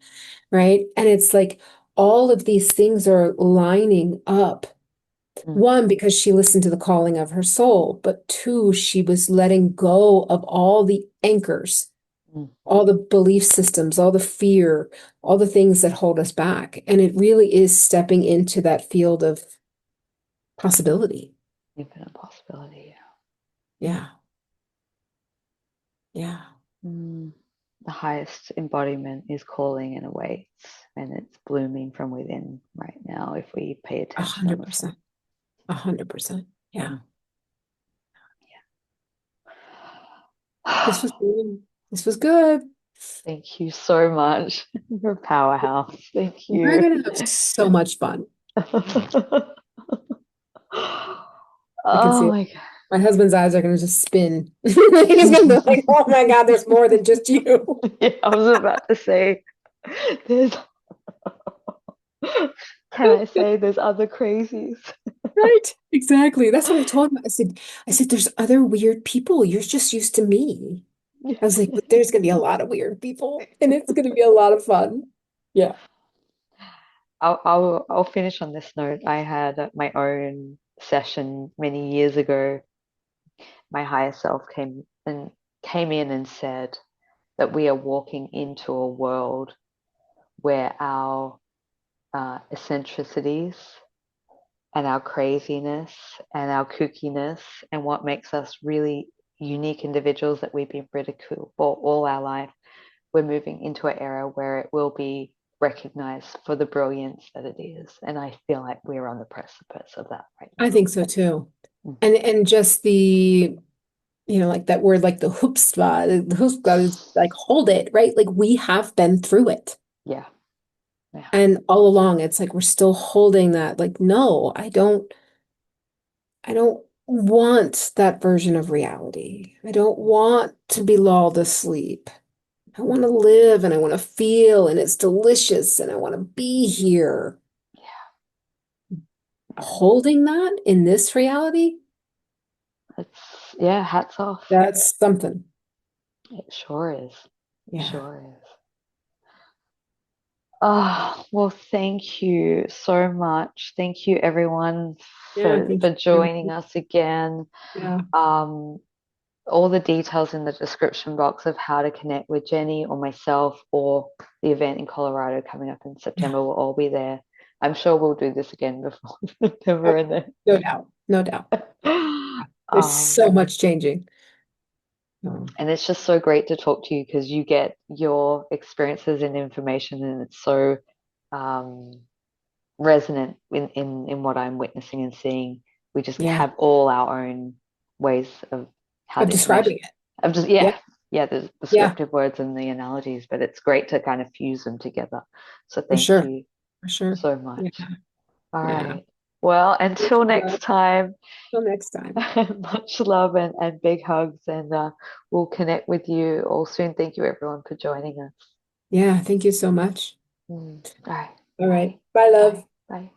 right? And it's like all of these things are lining up. mm, One, because she listened to the calling of her soul, but two, she was letting go of all the anchors, mm. all the belief systems, all the fear, all the things that hold us back. And it really is stepping into that field of possibility. Infinite possibility. Yeah. Yeah. Mm. The highest embodiment is calling and awaits, and it's blooming from within right now if we pay A attention to hundred listen. percent. 100%. Yeah. Mm. This was good. This was good. Thank you so much. You're a powerhouse. Thank We're you. gonna have so much fun. I can Oh see it. my God. My husband's eyes are gonna just spin. He's gonna be like, "Oh my God, there's more than just you." Yeah, I was about to say, there's, can I say there's other crazies? Right? Exactly. That's what I told him. I said, there's other weird people. You're just used to me. I was like, but there's gonna be a lot of weird people, and it's gonna be a lot of fun. Yeah. I'll finish on this note. I had my own session many years ago. My higher self came in and said that we are walking into a world where our eccentricities and our craziness and our kookiness and what makes us really unique individuals that we've been ridiculed for all our life, we're moving into an era where it will be recognized for the brilliance that it is. And I feel like we're on the precipice of that right I now. think so too. Mm. And just like that word, like the chutzpah is like hold it, right? Like we have been through it. Yeah. Yeah. And all along, it's like we're still holding that, like, no, I don't want that version of reality. I don't want to be lulled asleep. I want to live and I want to feel and it's delicious and I want to be here. Yeah. Holding that in this reality, It's, yeah, hats off. that's something. It sure is. It Yeah. sure is. Oh, well, thank you so much. Thank you, everyone, Yeah, thank for you. joining us again. Yeah. Um, all the details in the description box of how to connect with Jenny or myself or the event in Colorado coming up in Yeah. September will all be there. I'm sure we'll do this again before Oh, September and no doubt. No doubt. then. There's so much changing. Oh, And it's just so great to talk to you because you get your experiences and information, and it's so um, resonant in what I'm witnessing and seeing. We just Yeah. have all our own ways of how Of the information, describing it. of just, Yeah. yeah, the Yeah. descriptive words and the analogies, but it's great to kind of fuse them together. So For thank sure. you For sure. so Yeah. much. All Yeah. right. Well, Thank until you, love. next time, Till next time. much love and big hugs, and we'll connect with you all soon. Thank you, everyone, for joining us. Yeah. Thank you so much. All right. All right. Bye. Bye, love. Bye. Bye.